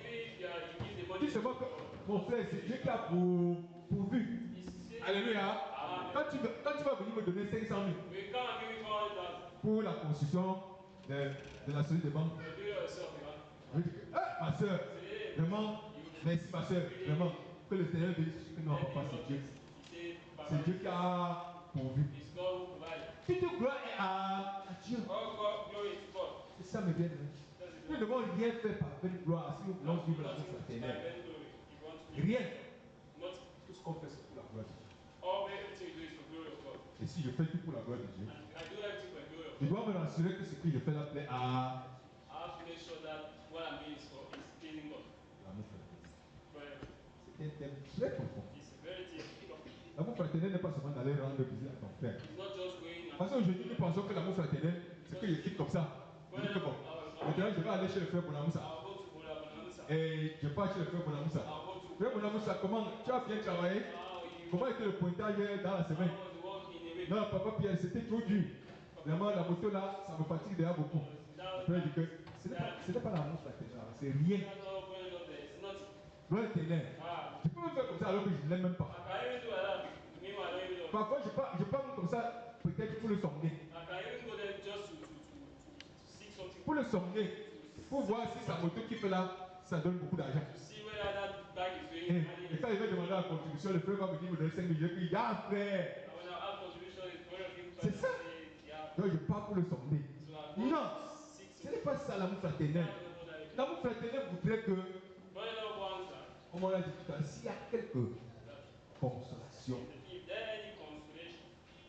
Speaker 1: Dis seulement que mon frère, c'est Dieu qui a pourvu. Alléluia. Quand tu vas venir me donner 500 000 pour la construction de la cellule de banque, je vais dire que, ma soeur, vraiment, merci ma soeur, vraiment, que le Seigneur dise que non, papa, c'est Dieu. C'est Dieu qui a pourvu. Toute gloire est à Dieu. C'est ça, mes bien-aimés. Nous ne devons rien faire par belle gloire si nous voulons vivre l'amour fraternel. Rien. Tout ce qu'on fait, c'est pour la gloire de Dieu. Et si je fais tout pour la gloire de Dieu, je dois me rassurer que ce que je fais là plaît à l'amour fraternel. C'est un thème très profond. L'amour fraternel n'est pas seulement d'aller rendre visite à ton frère. Parce qu'aujourd'hui, nous pensons que l'amour fraternel, c'est que je quitte comme ça. Je dis que bon, maintenant je vais aller chez le frère Bonamoussa. Et je pars chez le frère Bonamoussa. Frère Bonamoussa, comment tu as bien travaillé? Comment était le pointage dans la semaine? Non, papa Pierre, c'était trop dur. Vraiment, la moto là, ça me fatigue déjà beaucoup. Après, je dis que ce n'est pas l'amour fraternel, c'est rien. Gloire éternelle. Je peux me faire comme ça alors que je ne l'aime même pas. Parfois, je parle comme ça, peut-être pour le sommeil. Pour le sommeil, pour voir si sa moto qui fait là, ça donne beaucoup d'argent. Et quand il va demander la contribution, le frère va me dire, me donner 5 000. Je dis, ya frère. C'est ça. Donc je parle pour le sommeil. Non, ce n'est pas ça l'amour fraternel. L'amour fraternel voudrait que, comme on l'a dit tout à l'heure, s'il y a quelques consolations,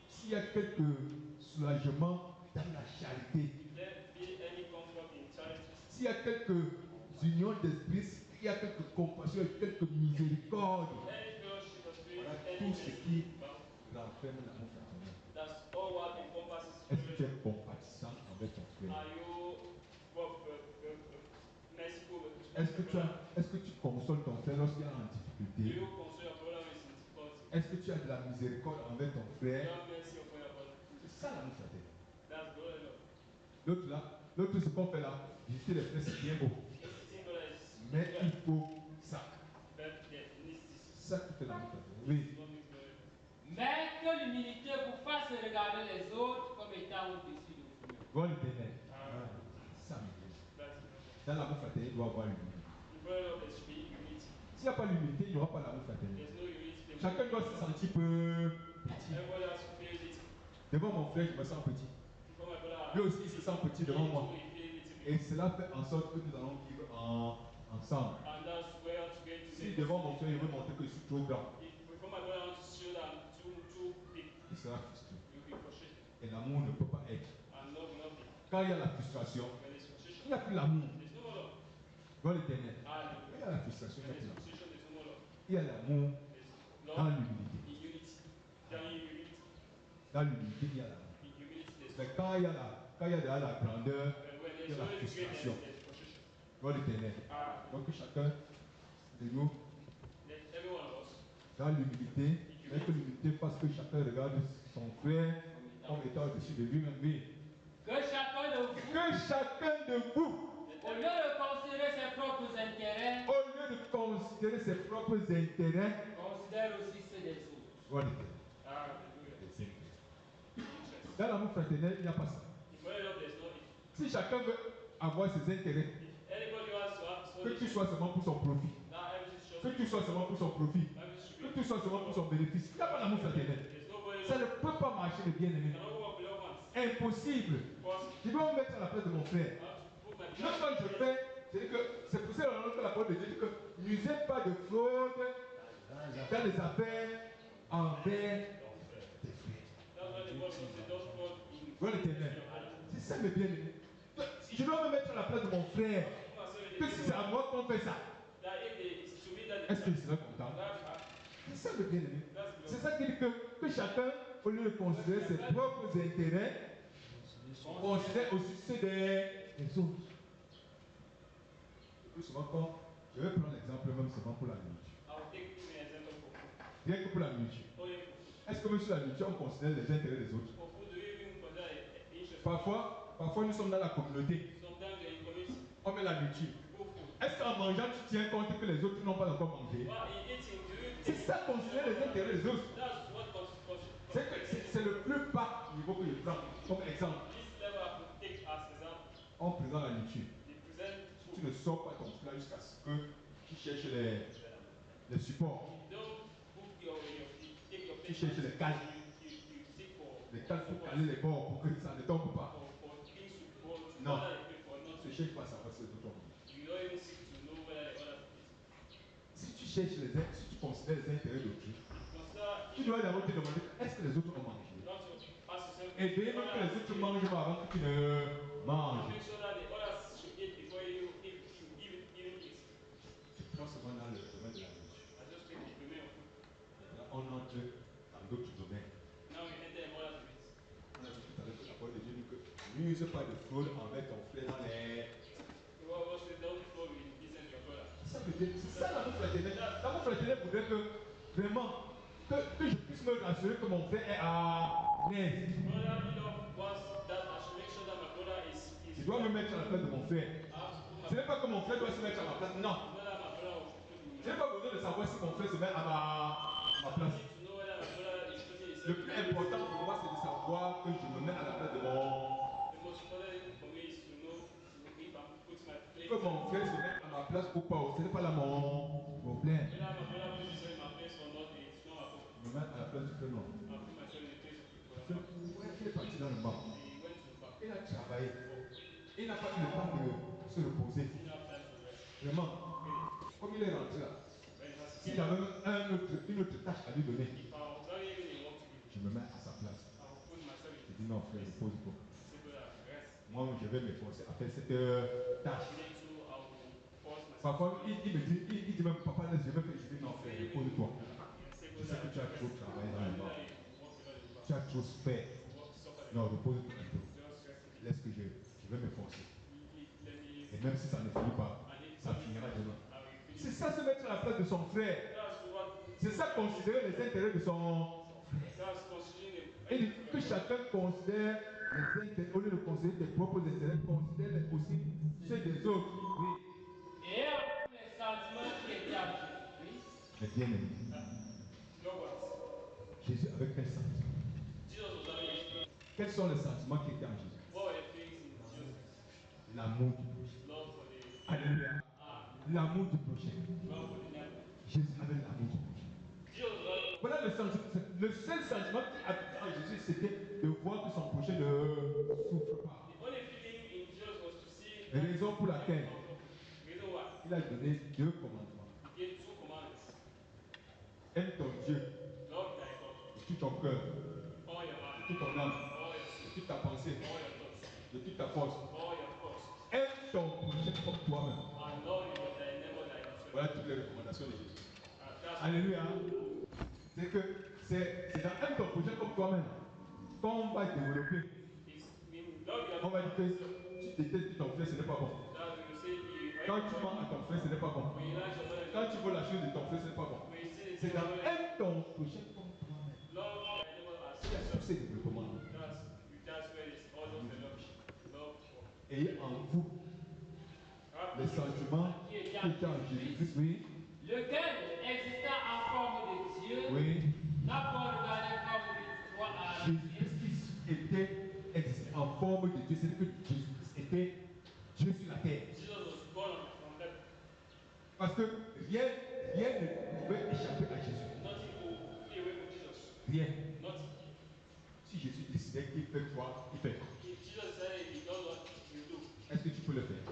Speaker 1: s'il y a quelques soulagements dans la charité, s'il y a quelques unions d'esprit, s'il y a quelques compassions et quelques miséricordes, voilà tout ce qui renferme l'amour fraternel. Est-ce que tu es compatissant avec ton frère? Est-ce que tu consoles ton frère lorsqu'il est en difficulté? Est-ce que tu as de la miséricorde envers ton frère? C'est ça l'amour fraternel. L'autre là, l'autre ce qu'on fait là, visiter les frères c'est bien beau. Mais il faut ça. Ça qui fait l'amour fraternel. Oui.
Speaker 2: Mais que l'humilité vous fasse regarder les autres comme étant au-dessus de vous.
Speaker 1: Gloire l'éternel. Ça m'étonne. Dans l'amour fraternel, il doit avoir l'humilité. S'il n'y a pas l'humilité, il n'y aura pas l'amour fraternel. Chacun doit se sentir petit. Devant mon frère, je me sens petit. Lui aussi, il se sent petit devant moi. Et cela fait en sorte que nous allons vivre ensemble. Si devant mon frère, il veut montrer que je suis trop grand, il sera frustré. Et l'amour ne peut pas être. Quand il y a la frustration, il n'y a plus l'amour. Dans l'éternel, il y a la frustration, il n'y a plus l'amour. Il y a l'amour dans l'humilité. Dans l'humilité, il y a l'amour. Mais quand il y a la grandeur, il y a la frustration. Dans l'éternel. Donc chacun de nous, dans l'humilité, mais que l'humilité fasse que chacun regarde son frère comme étant au-dessus de lui-même.
Speaker 2: Que chacun de vous, au lieu de considérer ses propres intérêts, considère aussi ceux des autres.
Speaker 1: Voilà. Dans l'amour fraternel, il n'y a pas ça. Si chacun veut avoir ses intérêts, que tu sois seulement pour son profit, que tu sois seulement pour son profit, que tu sois seulement pour son bénéfice, il n'y a pas d'amour fraternel. Ça ne peut pas marcher, le bien-aimé. Impossible. Je dois me mettre à la place de mon frère. Lorsque je fais, c'est pour ça que la parole de Dieu dit que n'usez pas de fraude dans les affaires envers tes frères. Voilà l'éternel. C'est ça le bien-aimé. Je dois me mettre à la place de mon frère. Que si c'est à moi qu'on fait ça, est-ce qu'il sera content? C'est ça le bien-aimé. C'est ça qui dit que chacun, au lieu de considérer ses propres intérêts, considère aussi ceux des autres. Le plus souvent, quand je vais prendre l'exemple même seulement pour la nourriture. Rien que pour la nourriture. Est-ce que même sur la nourriture, on considère les intérêts des autres? Parfois nous sommes dans la communauté. On met la nourriture. Est-ce qu'en mangeant, tu tiens compte que les autres n'ont pas encore mangé? C'est ça, considérer les intérêts des autres. C'est le plus bas niveau que je prends comme exemple. On présente la nourriture. Tu ne sors pas ton plat jusqu'à ce que tu cherches les supports. Tu cherches les cales. Les cales pour caler les bords pour que ça ne tombe pas. Non. Tu ne cherches pas à savoir si les autres ont mangé. Si tu cherches si tu considères les intérêts d'autrui, tu dois d'abord te demander est-ce que les autres ont mangé? Et dès que les autres mangent avant que tu ne manges. Tu prends seulement dans le domaine de la nourriture. Là, on entre dans d'autres domaines. On a dit tout à l'heure que la parole de Dieu dit que n'use pas de fraude envers ton frère dans les. C'est ça l'amour fraternel. L'amour fraternel voudrait que vraiment que je puisse me rassurer que mon frère est à l'aise. Je dois me mettre à la place de mon frère. Ce n'est pas que mon frère doit se mettre à ma place. Non. Je n'ai pas besoin de savoir si mon frère se met à ma place. Le plus important pour moi, c'est de savoir que je me mets à la place de mon. Que mon frère se mette à ma place ou pas, ce n'est pas là mon problème. Je me mets à la place du frère, non. Il est parti dans le banc. Il a travaillé. Il n'a pas eu le temps de se reposer. Vraiment. Comme il est rentré là, s'il avait une autre tâche à lui donner, je me mets à sa place. Je dis non frère, repose-toi. Moi, je vais m'efforcer à faire cette tâche. Parfois, il me dit, il dit même, papa, laisse, je vais faire. Je dis non frère, repose-toi. Je sais que tu as trop travaillé dans le banc. Tu as trop fait. Non, repose-toi un peu. Laisse que je vais m'efforcer. Et même si ça ne finit pas, ça finira demain. C'est ça se mettre à la place de son frère. C'est ça considérer les intérêts de son frère. Et que chacun considère les intérêts, au lieu de considérer tes propres intérêts, considère aussi ceux des autres. Oui.
Speaker 2: Et les sentiments qui étaient en Jésus-Christ.
Speaker 1: Mais bien aimé. Jésus avait quel sentiment? Quels sont les sentiments qui étaient en Jésus? L'amour du prochain. Alléluia. L'amour du prochain. Jésus avait l'amour du prochain. Voilà le sentiment. Le seul sentiment qui habitait en Jésus, c'était de voir que son prochain ne souffre pas. Raison pour laquelle il a donné 2 commandements. Aime ton Dieu de tout ton cœur, de toute ton âme, de toute ta pensée, de toute ta force. Aime ton prochain comme toi-même. Voilà toutes les recommandations de Jésus. Alléluia. C'est que c'est dans aime ton prochain comme toi-même qu'on va développer. On va dire que si tu détestes ton frère, ce n'est pas bon. Quand tu mens à ton frère, ce n'est pas bon. Quand tu veux la chose de ton frère, ce n'est pas bon. C'est dans aime ton prochain comme toi-même. Il y a tous ces développements. Ayez en vous les sentiments qui étaient en Jésus-Christ, oui.
Speaker 2: Lequel, existant en forme de Dieu,
Speaker 1: Oui.
Speaker 2: n'a pas regardé comme une foi à
Speaker 1: Jésus-Christ était existé en forme de Dieu. C'est-à-dire que Jésus-Christ était Dieu sur la terre. Parce que rien ne pouvait échapper à Jésus. Rien. Si Jésus décidait qu'il fait quoi, il fait. Est-ce que tu peux le faire?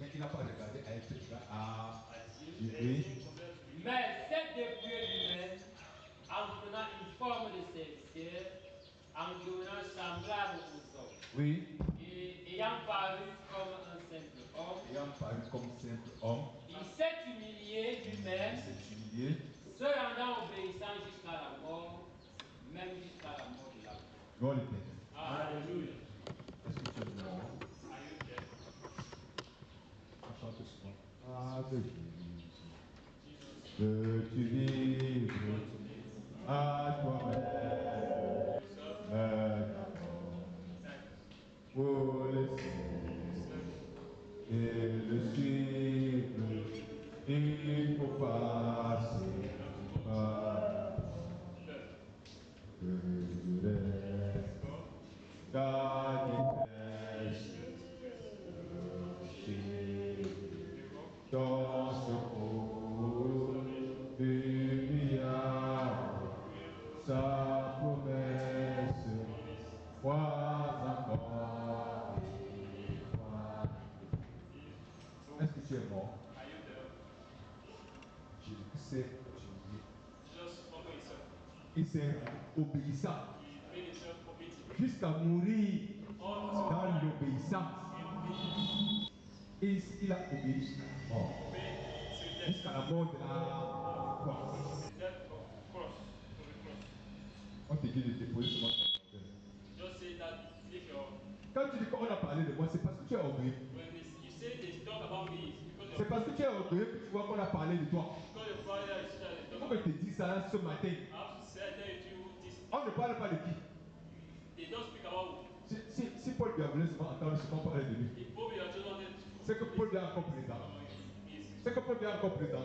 Speaker 1: Mais il n'a pas regardé à être à Jésus.
Speaker 2: Mais c'est depuis lui-même, en prenant une forme de serviteur, en devenant semblable aux hommes.
Speaker 1: Oui.
Speaker 2: Et ayant paru comme un simple homme. Il s'est humilié lui-même. Se rendant obéissant jusqu'à la mort, même jusqu'à la mort de la croix.
Speaker 1: Gloire l'éternel.
Speaker 2: Alléluia.
Speaker 1: Est-ce que tu es mort? On chante souvent. Que tu vives à toi-même, pour le et le suivre, il faut passer par que ta détresse dans ce cours humiliable, sa promesse, crois encore et crois. Est-ce que tu es mort? Jésus s'est humilié. Il s'est obéissant jusqu'à mourir dans l'obéissance. Et il a obéi jusqu'à la mort. Jusqu'à la mort de la croix. On te dit de déposer seulement ton problème. Quand tu dis qu'on a parlé de moi, c'est parce que tu es orgueilleux. C'est parce que tu es orgueilleux que tu vois qu'on a parlé de toi. Il faut que je te dise ça ce matin. On ne parle pas de qui? Si Paul Biya voulait seulement entendre ce qu'on parlait de lui, c'est que Paul Biya est encore présent. C'est que Paul Biya est encore présent.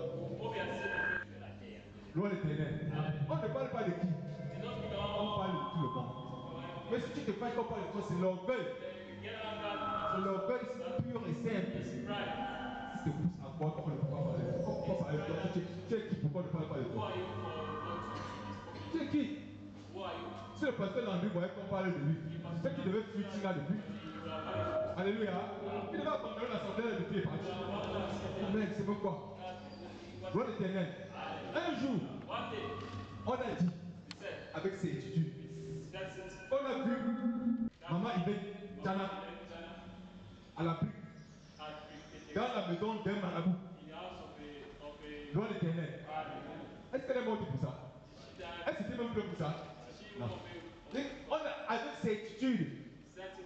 Speaker 1: Gloire l'éternel. On ne parle pas de qui? On parle de tout le monde. Mais si tu te fais qu'on parle de toi, c'est l'orgueil. C'est l'orgueil pur et simple. Si te pousse à croire qu'on ne peut pas parler de toi. Pourquoi parler de toi? Tu es qui? Pourquoi on ne parle pas de toi? Tu es qui? Si le pasteur Landry voyait qu'on parle de lui, c'est qu'il devait fuir Tinga depuis. Alléluia. Il devait abandonner l'assemblée depuis et partir. Amen. C'est pourquoi. Gloire l'éternel. Un jour, on a dit, avec certitude, on a vu Maman Yvette Tana à la pluie, dans la maison d'un marabout. Gloire l'éternel. Est-ce qu'elle est morte pour ça? Est-ce que c'était même plus pour ça? Non. On a, avec certitude,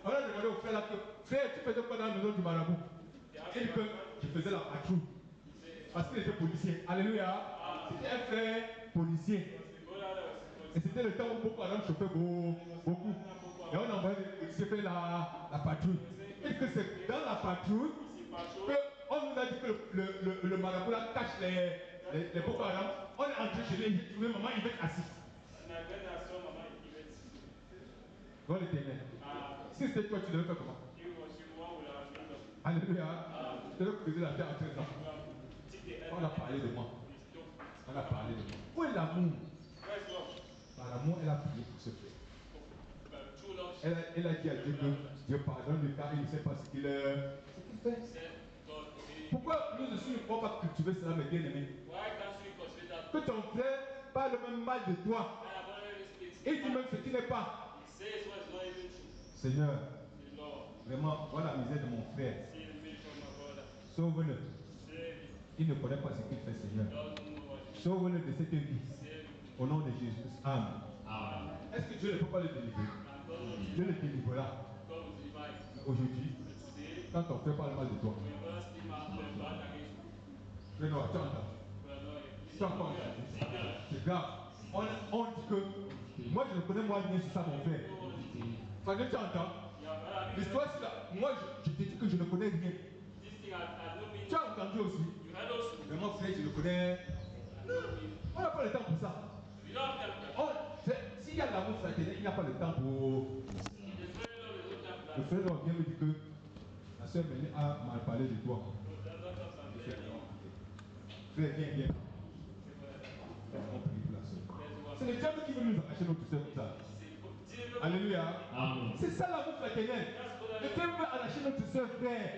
Speaker 1: on a demandé au frère là que, frère, tu faisais quoi dans la maison du marabout? Il dit que faisait la patrouille. Parce qu'il était policier. Alléluia. C'était un frère policier. Et c'était le temps où Boko Haram chauffait beaucoup. Et on envoyait les policiers faire la patrouille. Et que c'est dans la patrouille qu'on nous a dit que le marabout là cache les Boko Haram. On est entré chez lui, j'ai trouvé maman Yvette assise. Dans l'éternel. Si c'était toi, tu devais faire comment? Alléluia. Tu devais poser la terre en 13 ans. On a parlé de moi. On a parlé de moi. Où est l'amour? Par l'amour, elle a prié pour ce frère. Elle a dit à Dieu que Dieu pardonne le car il ne sait pas ce qu'il fait. Pourquoi nous aussi ne pouvons pas cultiver cela, mes bien-aimés? Que ton frère parle même mal de toi. Et dit même ce qui n'est pas. Seigneur, vraiment, voilà la misère de mon frère. Sauve-le. Il ne connaît pas ce qu'il fait, Seigneur. Sauve-le de cette vie. Au nom de Jésus. Amen. Est-ce que Dieu ne peut pas le délivrer? Dieu le délivrera. Aujourd'hui, quand ton frère parle mal de toi, tu entends. Tu entends. C'est grave. On dit que moi je le connais moi bien, c'est ça mon frère. Quand tu entends, l'histoire c'est là. Moi je te dis que je ne connais rien. Tu as entendu aussi. Mais mon frère, je le connais. On n'a pas le temps pour ça. S'il y a l'amour fraternel, il n'y a pas le temps pour. Le frère vient me dire que la soeur Béni a mal parlé de toi. Frère, viens. On prie pour la soeur. C'est le diable qui veut nous arracher notre soeur comme ça. Alléluia. C'est ça l'amour fraternel. Le diable veut arracher notre soeur, frère.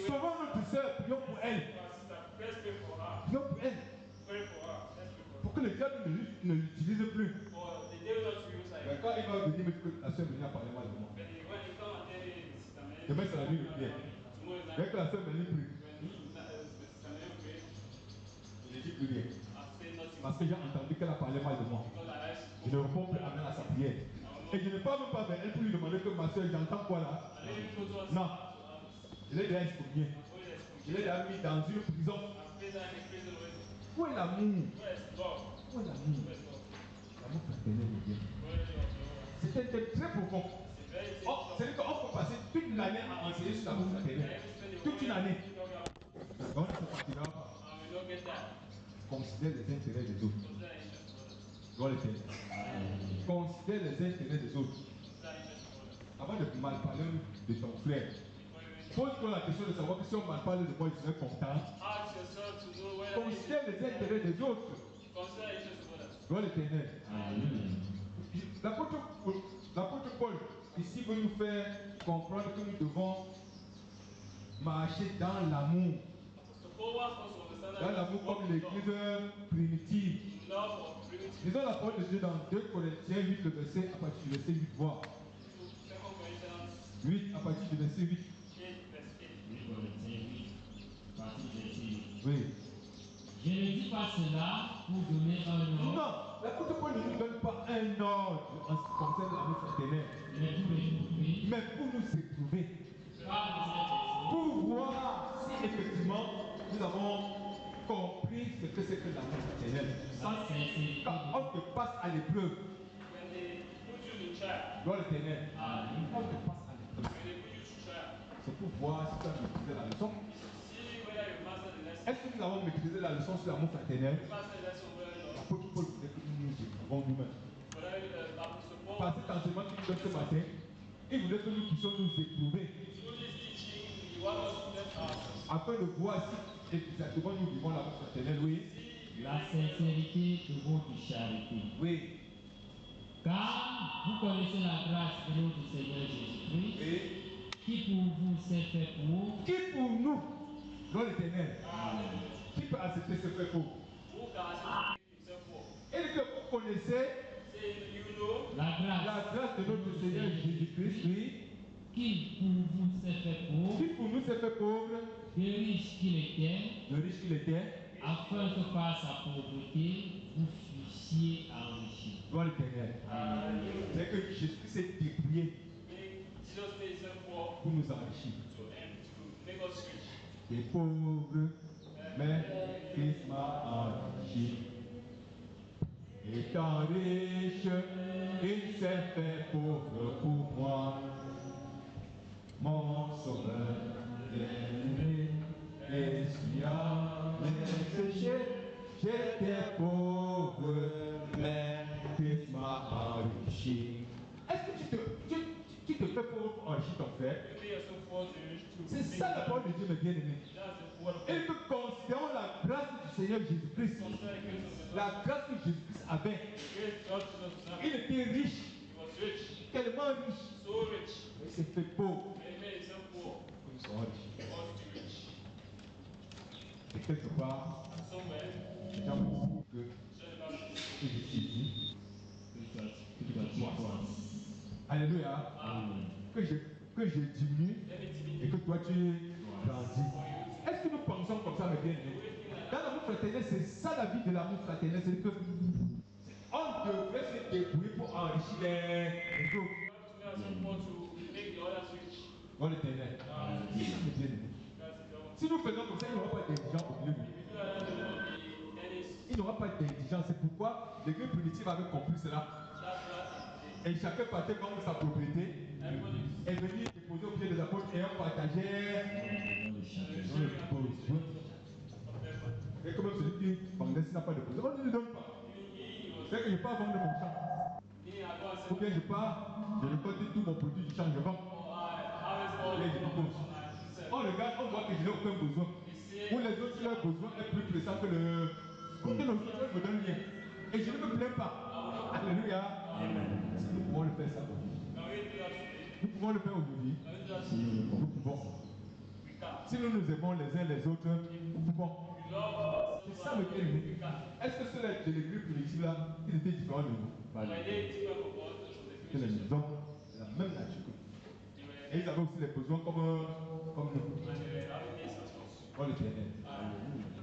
Speaker 1: Sauvons notre soeur, prions pour elle. Prions pour elle. Pour que le diable ne l'utilise plus. Mais quand il va venir me dire que la soeur Béni a parlé mal de moi. Demain c'est la nuit de prière. Dès que la soeur Béni prie, je ne dis plus rien. Parce que j'ai entendu qu'elle a parlé mal de moi. Je ne réponds plus à sa prière. Et je ne parle même pas vers elle pour lui demander que ma soeur, j'entends quoi là? Non. Je l'ai déjà exprimé. Je l'ai déjà mis dans une prison. Où est l'amour? Où est l'amour? L'amour fraternel est bien. C'était très profond. C'est-à-dire qu'on peut passer toute une année à enseigner sur l'amour fraternel. Toute une année. Donc, on ne partira pas. Considère les intérêts des autres. Gloire l'éternel. Considère les intérêts des autres. Avant de mal parler de ton frère, pose-toi la question de savoir que si on mal parle de moi, je serais content. Considère les intérêts des autres. Gloire l'éternel. L'apôtre Paul, ici, veut nous faire comprendre que nous devons marcher dans l'amour. Dans l'amour comme l'église primitive. Lisons la parole de Dieu dans 2 Corinthiens 8, le verset, à partir du verset 8, voir. 8, à partir du verset 8.
Speaker 3: 2 Corinthiens 8, à partir du verset 8.
Speaker 1: Oui.
Speaker 3: Je ne dis pas cela pour donner un ordre.
Speaker 1: Non, l'apôtre Paul ne nous donne pas un ordre en ce qui concerne l'amour fraternel. Mais pour nous éprouver. Pour voir si effectivement nous avons compris ce que c'est que l'amour fraternel. Quand on te passe à l'épreuve, gloire l'éternel, on te passe à l'épreuve. C'est pour voir si tu as maîtrisé la leçon. Est-ce que nous avons maîtrisé la leçon sur l'amour fraternel? L'apôtre Paul voulait que nous nous éprouvons nous-mêmes. Par cet enseignement qu'il nous donne ce matin, il voulait que nous puissions nous éprouver. Afin de voir si exactement nous vivons l'amour fraternel, oui.
Speaker 3: La sincérité de votre charité.
Speaker 1: Oui.
Speaker 3: Car vous connaissez la grâce de notre Seigneur Jésus-Christ.
Speaker 1: Oui.
Speaker 3: Qui pour vous s'est fait pour.
Speaker 1: Qui pour nous, dans l'éternel. Qui peut accepter ce fait pour? Et que vous connaissez la grâce de notre Seigneur Jésus-Christ, oui.
Speaker 3: Qui pour vous s'est fait pauvre.
Speaker 1: Qui pour nous s'est fait pauvre.
Speaker 3: De riche qu'il était. Afin que par sa pauvreté, vous fussiez enrichis.
Speaker 1: Gloire l'éternel. C'est que Jésus s'est dépouillé pour nous enrichir. J'étais pauvre, mais Christ m'a enrichi. Étant riche, il s'est fait pauvre pour moi. Mon sauveur bien-aimé, essuia mes péchés. J'étais pauvre, mais Christ m'a enrichi. Est-ce que tu te fais pauvre pour enrichir ton frère? C'est ça la parole de Dieu, mes bien-aimés. Et que considérons la grâce du Seigneur Jésus-Christ. La grâce que Jésus-Christ avait. Il était riche. Tellement riche. Il s'est fait pauvre. Comme ils sont riches. Et quelque part, les gens me disent que je suis dit. Alléluia. Que je diminue et que toi tu grandis. Est-ce que nous pensons comme ça, mes bien-aimés? Dans l'amour fraternel, c'est ça la vie de l'amour fraternel. C'est que on devrait se débrouiller pour enrichir les autres. Dans l'éternel. Si nous faisons comme ça, il n'y aura pas d'indigence au milieu de nous. Il n'y aura pas d'indigence. C'est pourquoi l'église primitive avait compris cela. Et chacun partait comme sa propriété et venir déposer au pied des apôtres et on partageait dans le besoin. Et comme celui qui vendait, s'il n'a pas de besoin, on ne lui donne pas. C'est que je pars vendre mon champ. Ou bien je pars, je récolte tout mon produit du champ, je vends. Et je dépose. On regarde, on voit que je n'ai aucun besoin. Ou les autres, leur besoin est plus pressant que le. Pour que nos autres me donnent rien. Et je ne me plains pas. Alléluia. Nous pouvons le faire ça. Nous pouvons le faire aujourd'hui. Nous pouvons. Si nous nous aimons les uns les autres, nous pouvons. C'est ça le bien-aimé. Est-ce que ceux de l'église primitive là, ils étaient différents de nous? C'était les hommes de la même nature que nous. Et ils avaient aussi les besoins comme nous. Dans l'éternel.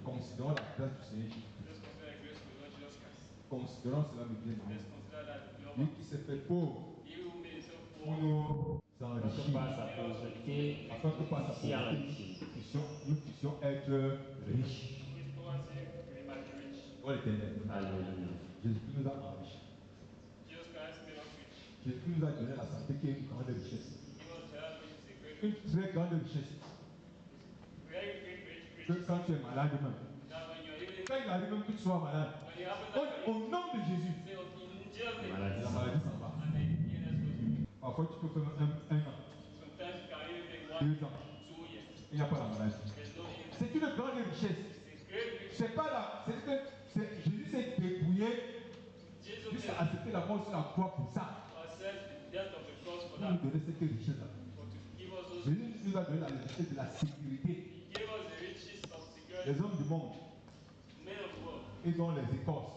Speaker 1: Considérons la grâce du Seigneur Jésus. Considérons cela, mes bien-aimés. Lui qui s'est fait pauvre pour nous enrichir, afin que par sa pauvreté, nous puissions être riches. Dans l'éternel. Jésus-Christ nous a enrichis. Jésus-Christ nous a donné la santé qui est une grande richesse. Une très grande richesse. Que quand tu es malade même, quand il arrive même que tu sois malade, au nom de Jésus, la maladie s'en va. Parfois tu peux faire un an, 2 ans, il n'y a pas la maladie. C'est une grande richesse. C'est pas là, c'est que Jésus s'est débrouillé jusqu'à accepter la mort sur la croix pour ça. Pour nous donner cette richesse-là. Jésus nous a donné la richesse de la sécurité. Les hommes du monde, ils ont les écorces.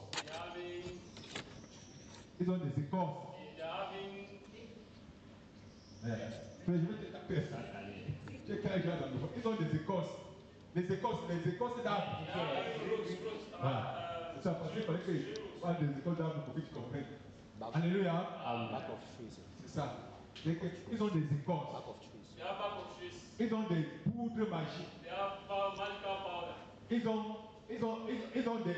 Speaker 1: Ils ont des écorces. Je vais te taper ça. Ils ont des écorces. Les écorces d'arbres. Voilà. Ça parce qu'il fallait que je parle des écorces d'arbres pour que tu comprennes. Alléluia. C'est ça. Ils ont des écorces. Ils ont des poudres magiques. Ils ont des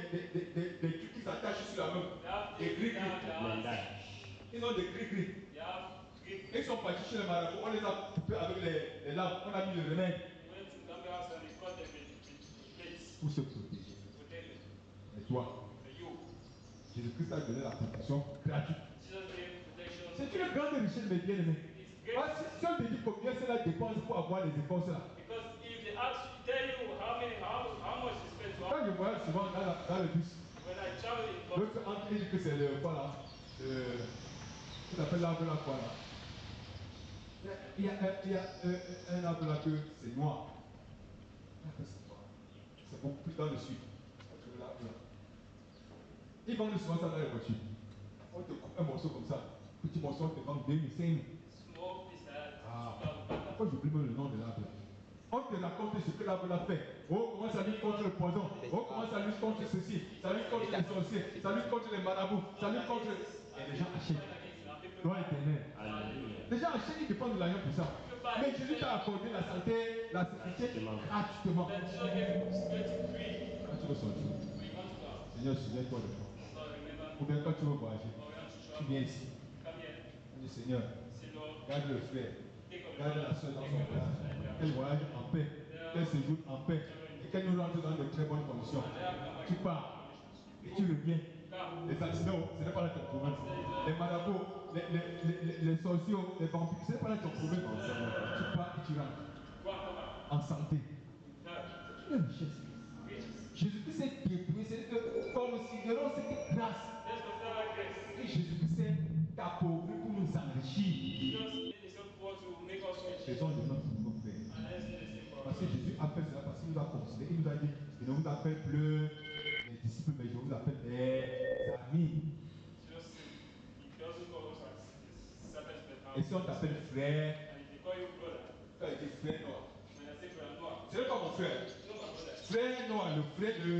Speaker 1: trucs qui s'attachent sur la main. Des gris-gris. Ils ont des gris-gris. Ils sont partis chez les marabouts. On les a coupés avec les lames. On a mis le remède. Pour se protéger. Et toi, Jésus-Christ a donné la protection gratuite. C'est une grande richesse, mes bien-aimés. Si on te dit combien cela dépense pour avoir les écorces là. Quand je voyage souvent dans le bus, l'autre entre dit que c'est le quoi là, on appelle l'arbre là quoi là. Il y a un arbre là que c'est noir. C'est beaucoup plus dans le sud. Ils vendent souvent ça dans les voitures. On te coupe un morceau comme ça. Petit morceau, on te vend 2 000, 5 000. Ah, pourquoi j'oublie même le nom de l'arbre là? On te raconte ce que l'arbre a fait. Oh, comment ça lutte contre le poison. Oh, comment ça lutte contre ceci. Ça lutte contre les sorciers. Ça lutte contre les marabouts. Ça lutte contre. Et les gens achètent. Gloire éternelle. Les gens achètent, ils dépendent de l'argent pour ça. Mais Jésus t'a accordé la santé, la sécurité gratuitement. Quand tu veux sortir, Seigneur, souviens-toi de moi. Ou bien quand tu veux voyager, tu viens ici. Tu dis, Seigneur, garde le frère, garde la soeur dans son voyage. Qu'elle voyage en paix, qu'elle séjourne en paix et qu'elle nous rentre dans de très bonnes conditions. Tu pars et tu reviens. Les accidents, ce n'est pas là ton problème. Les marabouts, les sorciers, les vampires, ce n'est pas là ton problème. Tu pars et tu rentres en santé. C'est une richesse. Jésus-Christ s'est dépouillé, c'est que considérons cette grâce. Et Jésus-Christ s'est appauvri pour nous enrichir. Faisons de notre frère. Parce que Jésus a fait cela parce qu'il nous a considéré, il nous a dit, je ne vous appelle plus les disciples, mais je vous appelle les amis. Et si on t'appelle frère, quand il dit frère noir, c'est pas mon frère. Frère noir, le frère de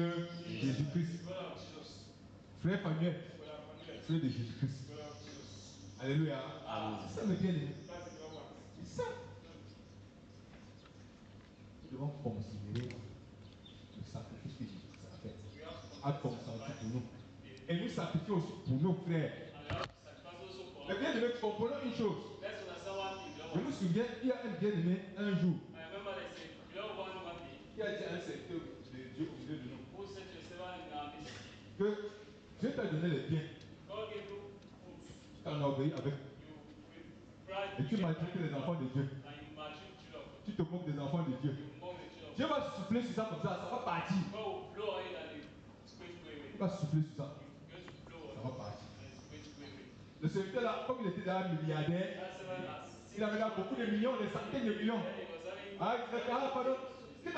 Speaker 1: Jésus-Christ. Frère Fanuel, frère de Jésus-Christ. Alléluia. C'est ça le bien-aimé. C'est ça. Nous devons considérer le sacrifice que Jésus a fait. A consenti pour nous. Et nous sacrifions aussi pour nos frères. Mais bien-aimé, comprenons une chose. Je me souviens, il y a un bien-aimé un jour. Qui a dit à un serviteur de Dieu au milieu de nous que Dieu t'a donné les biens. Tu t'en as obéi avec. Et tu maltraites les enfants de Dieu. Tu te moques des enfants de Dieu. Dieu va souffler sur ça comme ça va partir. Il va souffler sur ça. Ça va partir. Le serviteur là, comme il était déjà milliardaire, il avait là beaucoup de millions, des centaines de millions. Ah, il disait, ah, pardon, tu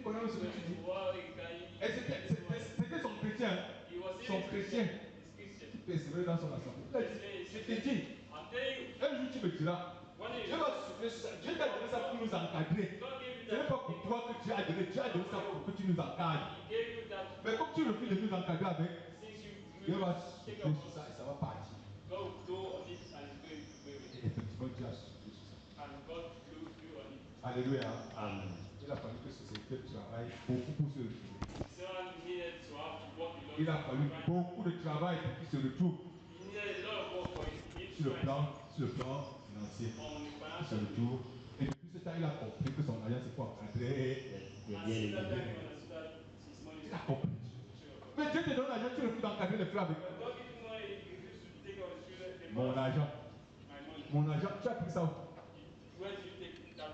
Speaker 1: connais ce que tu dis. Et c'était son chrétien. Son chrétien qui persévérait dans son assemblée. Il a dit, je te dis, un jour tu me diras, Dieu va souffler sur ça. Dieu t'a donné ça pour nous encadrer. Ce n'est pas pour toi que Dieu a donné ça pour que tu nous encadres. Mais comme tu refuses de nous encadrer avec, Dieu va souffler sur ça et ça va partir. Et effectivement, Dieu a soufflé sur ça. Alléluia. Amen. Il a fallu que ce secteur travaille beaucoup pour se retrouver. Il a fallu beaucoup de travail pour qu'il se retrouve. Sur le plan financier, il se retrouve. Et depuis ce temps, il a compris que son alliance est pour encadrer les bien-aimés. Il a compris. Mais Dieu te donne l'argent, tu refuses d'encadrer les frères avec mon argent. Mon argent, tu as pris ça où?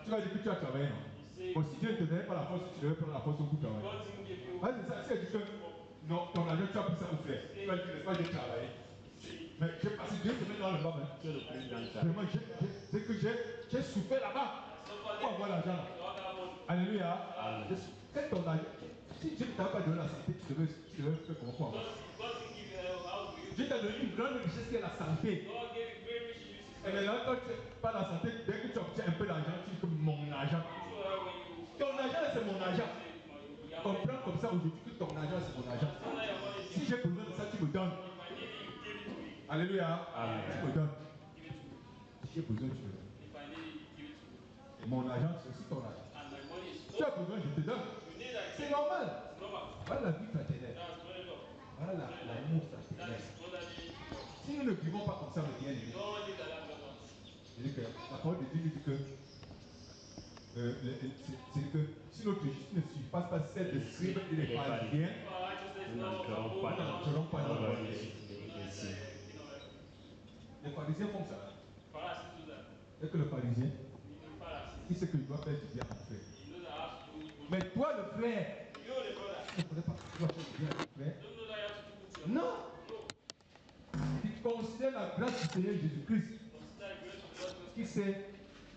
Speaker 1: Tu vas dire que tu as travaillé, non? Bon, si Dieu ne te donnait pas la force, tu devais prendre la force pour travailler. C'est ça, si elle dit que non, ton argent, tu as pris ça où frère? Tu vas dire que pas, j'ai travaillé. Mais j'ai passé 2 semaines dans le bas, vraiment, c'est que j'ai souffert là-bas pour avoir l'argent. Alléluia. C'est ton argent. Si Dieu ne t'a pas donné la santé, tu devais faire comment pour avoir? Dieu t'a donné une grande richesse qui est la santé. Et maintenant, quand tu n'as pas la santé, dès que tu obtiens un peu d'argent, tu dis que mon argent. Ton argent, c'est mon argent. Comprends comme ça aujourd'hui que ton argent, c'est mon argent. Si j'ai besoin de ça, tu me donnes. Alléluia. Amen. Tu me donnes. Si j'ai besoin, tu me donnes. Et mon argent, c'est aussi ton argent. Tu as besoin, je te donne. C'est normal. Voilà la vie fraternelle. Voilà l'amour fraternel. Si nous ne vivons pas comme ça, le bien aimé, la parole de Dieu dit que c'est que si notre justice ne surpasse pas celle des scribes et des pharisiens, nous n'entrerons pas dans le royaume. Les pharisiens font ça. C'est que le pharisien, il sait qu'il doit faire du bien à mon frère. Mais toi, le frère, tu ne connais pas que tu dois faire du bien à ton frère. Non. Il considère la grâce du Seigneur Jésus-Christ qui s'est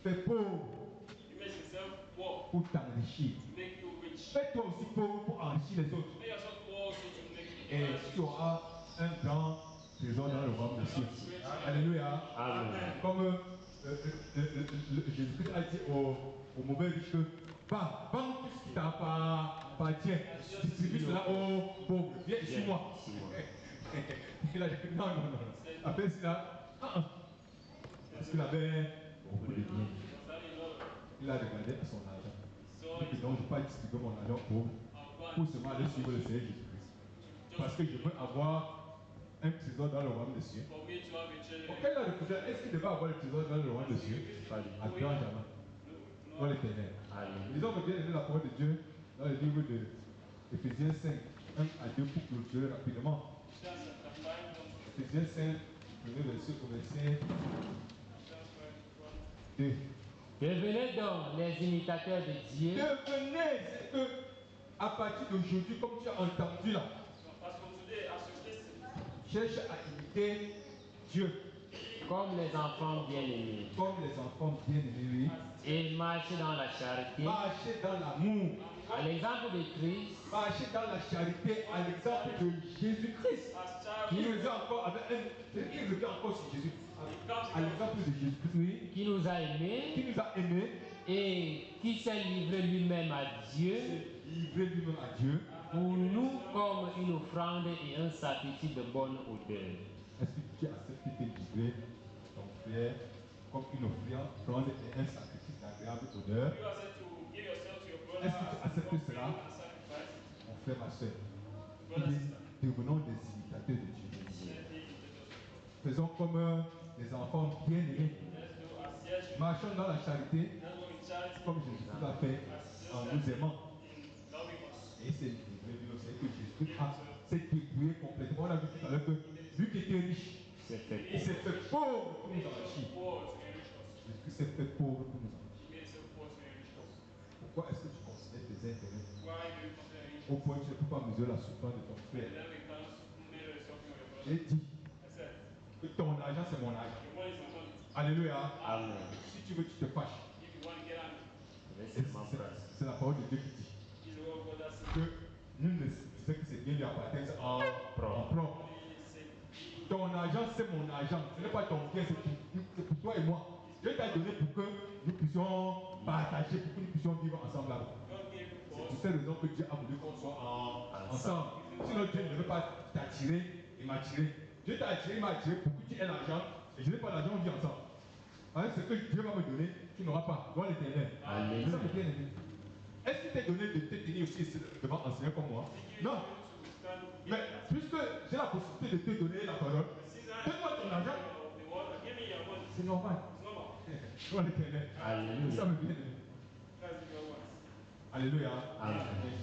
Speaker 1: fait pauvre pour t'enrichir. Fais-toi aussi pauvre pour enrichir les autres. Et tu auras un grand trésor dans le royaume des cieux. Alléluia. Amen. Comme Jésus-Christ a dit au mauvais riche que va, vends tout ce qui t'appartient, distribue cela aux pauvres. Viens, suis-moi. Il a dit que non. Après cela, parce qu'il avait beaucoup de biens. il a regardé à son argent. Et donc, je ne vais pas distribuer mon argent pour seulement aller suivre le Seigneur Jésus-Christ. Parce que je veux avoir un trésor dans le royaume des cieux. Quel est le trésor? Est-ce qu'il devait avoir le trésor dans le royaume des cieux? À grand jamais. Dans l'éternel. Disons que bien aimé la parole de Dieu dans le livre de Éphésiens 5, 1 à 2 pour clôturer rapidement. Éphésiens 5, premier verset au verset 2.
Speaker 3: Devenez donc les imitateurs de Dieu.
Speaker 1: Devenez, c'est que à partir d'aujourd'hui, comme tu as entendu là, cherche à imiter Dieu.
Speaker 3: Comme les enfants bien-aimés.
Speaker 1: Comme les enfants bien-aimés.
Speaker 3: Et marchez dans la charité.
Speaker 1: Marchez dans l'amour.
Speaker 3: À l'exemple de Christ.
Speaker 1: Marchez dans la charité à l'exemple de Jésus-Christ. Qui nous a encore avec un. Il revient encore sur Jésus. À l'exemple de Jésus-Christ, oui.
Speaker 3: Qui nous a aimés.
Speaker 1: Qui nous a aimés.
Speaker 3: Et qui s'est livré lui-même à Dieu.
Speaker 1: Livré lui-même à Dieu.
Speaker 3: Pour nous comme une offrande et un sacrifice de bonne odeur.
Speaker 1: Est-ce que tu acceptes de livrer ton frère comme une offrande et un sacrifice d'agréable odeur? Est-ce que tu acceptes cela? Mon frère, ma soeur, devenons des imitateurs de Dieu. Faisons comme les enfants bien-aimés. Marchons dans la charité comme Jésus l'a fait en nous aimant. Et c'est que Jésus s'est débrouillé complètement. On a vu tout à l'heure que lui qui était riche, il s'est fait pauvre pour nous enrichir. Jésus s'est fait pauvre pour nous enrichir. Pourquoi est-ce que tu considères tes intérêts au point que tu ne peux pas mesurer la souffrance de ton frère? J'ai dit que ton argent c'est mon argent. Alléluia.
Speaker 3: Amen.
Speaker 1: Si tu veux, tu te fâches. C'est la parole de Dieu qui dit que nul ne sait que c'est bien lui appartient en propre. Ton argent, c'est mon argent. Ce n'est pas ton bien, c'est pour toi et moi. Dieu t'a donné pour que nous puissions partager, pour que nous puissions vivre ensemble là. C'est pour cette raison que Dieu a voulu qu'on soit ensemble. Sinon, Dieu ne veut pas t'attirer et m'attirer. Dieu t'a attiré, il m'a attiré pour que tu aies l'argent. Et je n'ai pas l'argent, on vit ensemble. Avec ce que Dieu va me donner, tu n'auras pas. Gloire à l'Éternel. Ça me bien aimé. Est-ce qu'il t'est donné de te tenir aussi devant enseignant comme moi? Non. Mais puisque j'ai la possibilité de te donner la parole, donne-moi ton argent. C'est normal. Gloire à l'Éternel. Ça me bien aimé. Alléluia.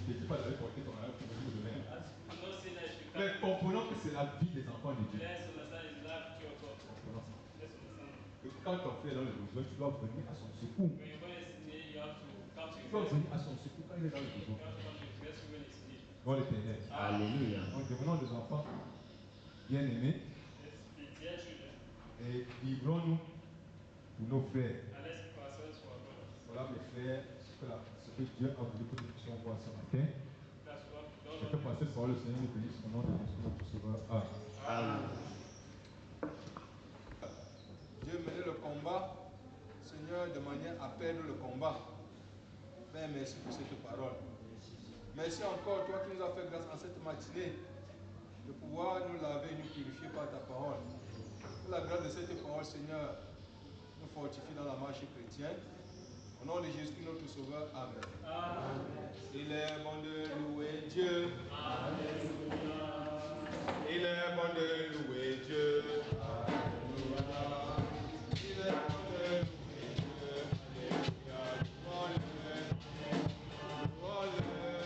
Speaker 1: Je ne dis pas d'aller porter ton argent pour me donner. Mais comprenons que c'est la vie des enfants de Dieu. Que quand ton frère est dans le besoin, tu dois venir à son secours. Tu dois venir à son secours quand il est dans le besoin. Gloire à l'Éternel.
Speaker 3: Alléluia.
Speaker 1: Donc devenons des enfants bien-aimés et livrons-nous pour nos frères. Voilà mes frères, ce que Dieu a voulu que nous puissions voir ce matin. Et que par cette parole, le Seigneur nous bénisse au nom de notre Sauveur. Amen.
Speaker 4: Dieu menait le combat, Seigneur, de manière à perdre le combat. Père, merci pour cette parole. Merci encore, toi qui nous as fait grâce en cette matinée, de pouvoir nous laver et nous purifier par ta parole. Que la grâce de cette parole, Seigneur, nous fortifie dans la marche chrétienne. Au nom de Jésus, notre Sauveur. Amen. Amen. Il est bon de louer Dieu. Alléluia. Il est bon de louer Dieu. Alléluia. Il est bon de louer Dieu. Alléluia. Louez-le.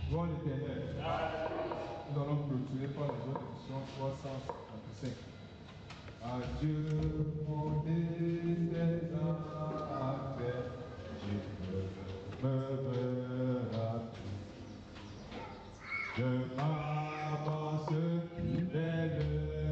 Speaker 1: Gloire l'Éternel. Nous allons clôturer par la bénédiction 355. Adieu mon désert, je me verrai. Je m'avance vers le ciel.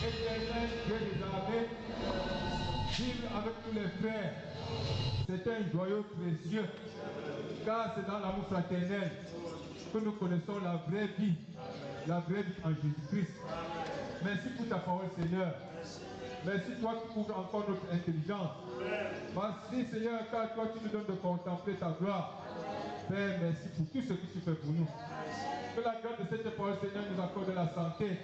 Speaker 1: Éternel Dieu des armées, vivre avec tous les frères, c'est un joyau précieux, car c'est dans l'amour fraternel que nous connaissons la vraie vie en Jésus-Christ. Merci pour ta parole, Seigneur. Merci toi qui ouvres encore notre intelligence. Merci, Seigneur, car toi tu nous donnes de contempler ta gloire. Père, merci pour tout ce que tu fais pour nous. Que la grâce de cette parole, Seigneur, nous accorde la santé.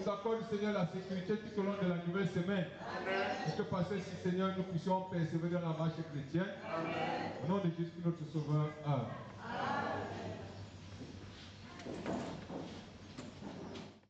Speaker 1: Nous accorde, Seigneur, la sécurité tout au long de la nouvelle semaine. Et que par ceci, Seigneur, nous puissions persévérer dans la marche chrétienne. Au nom de Jésus, notre Sauveur. Amen.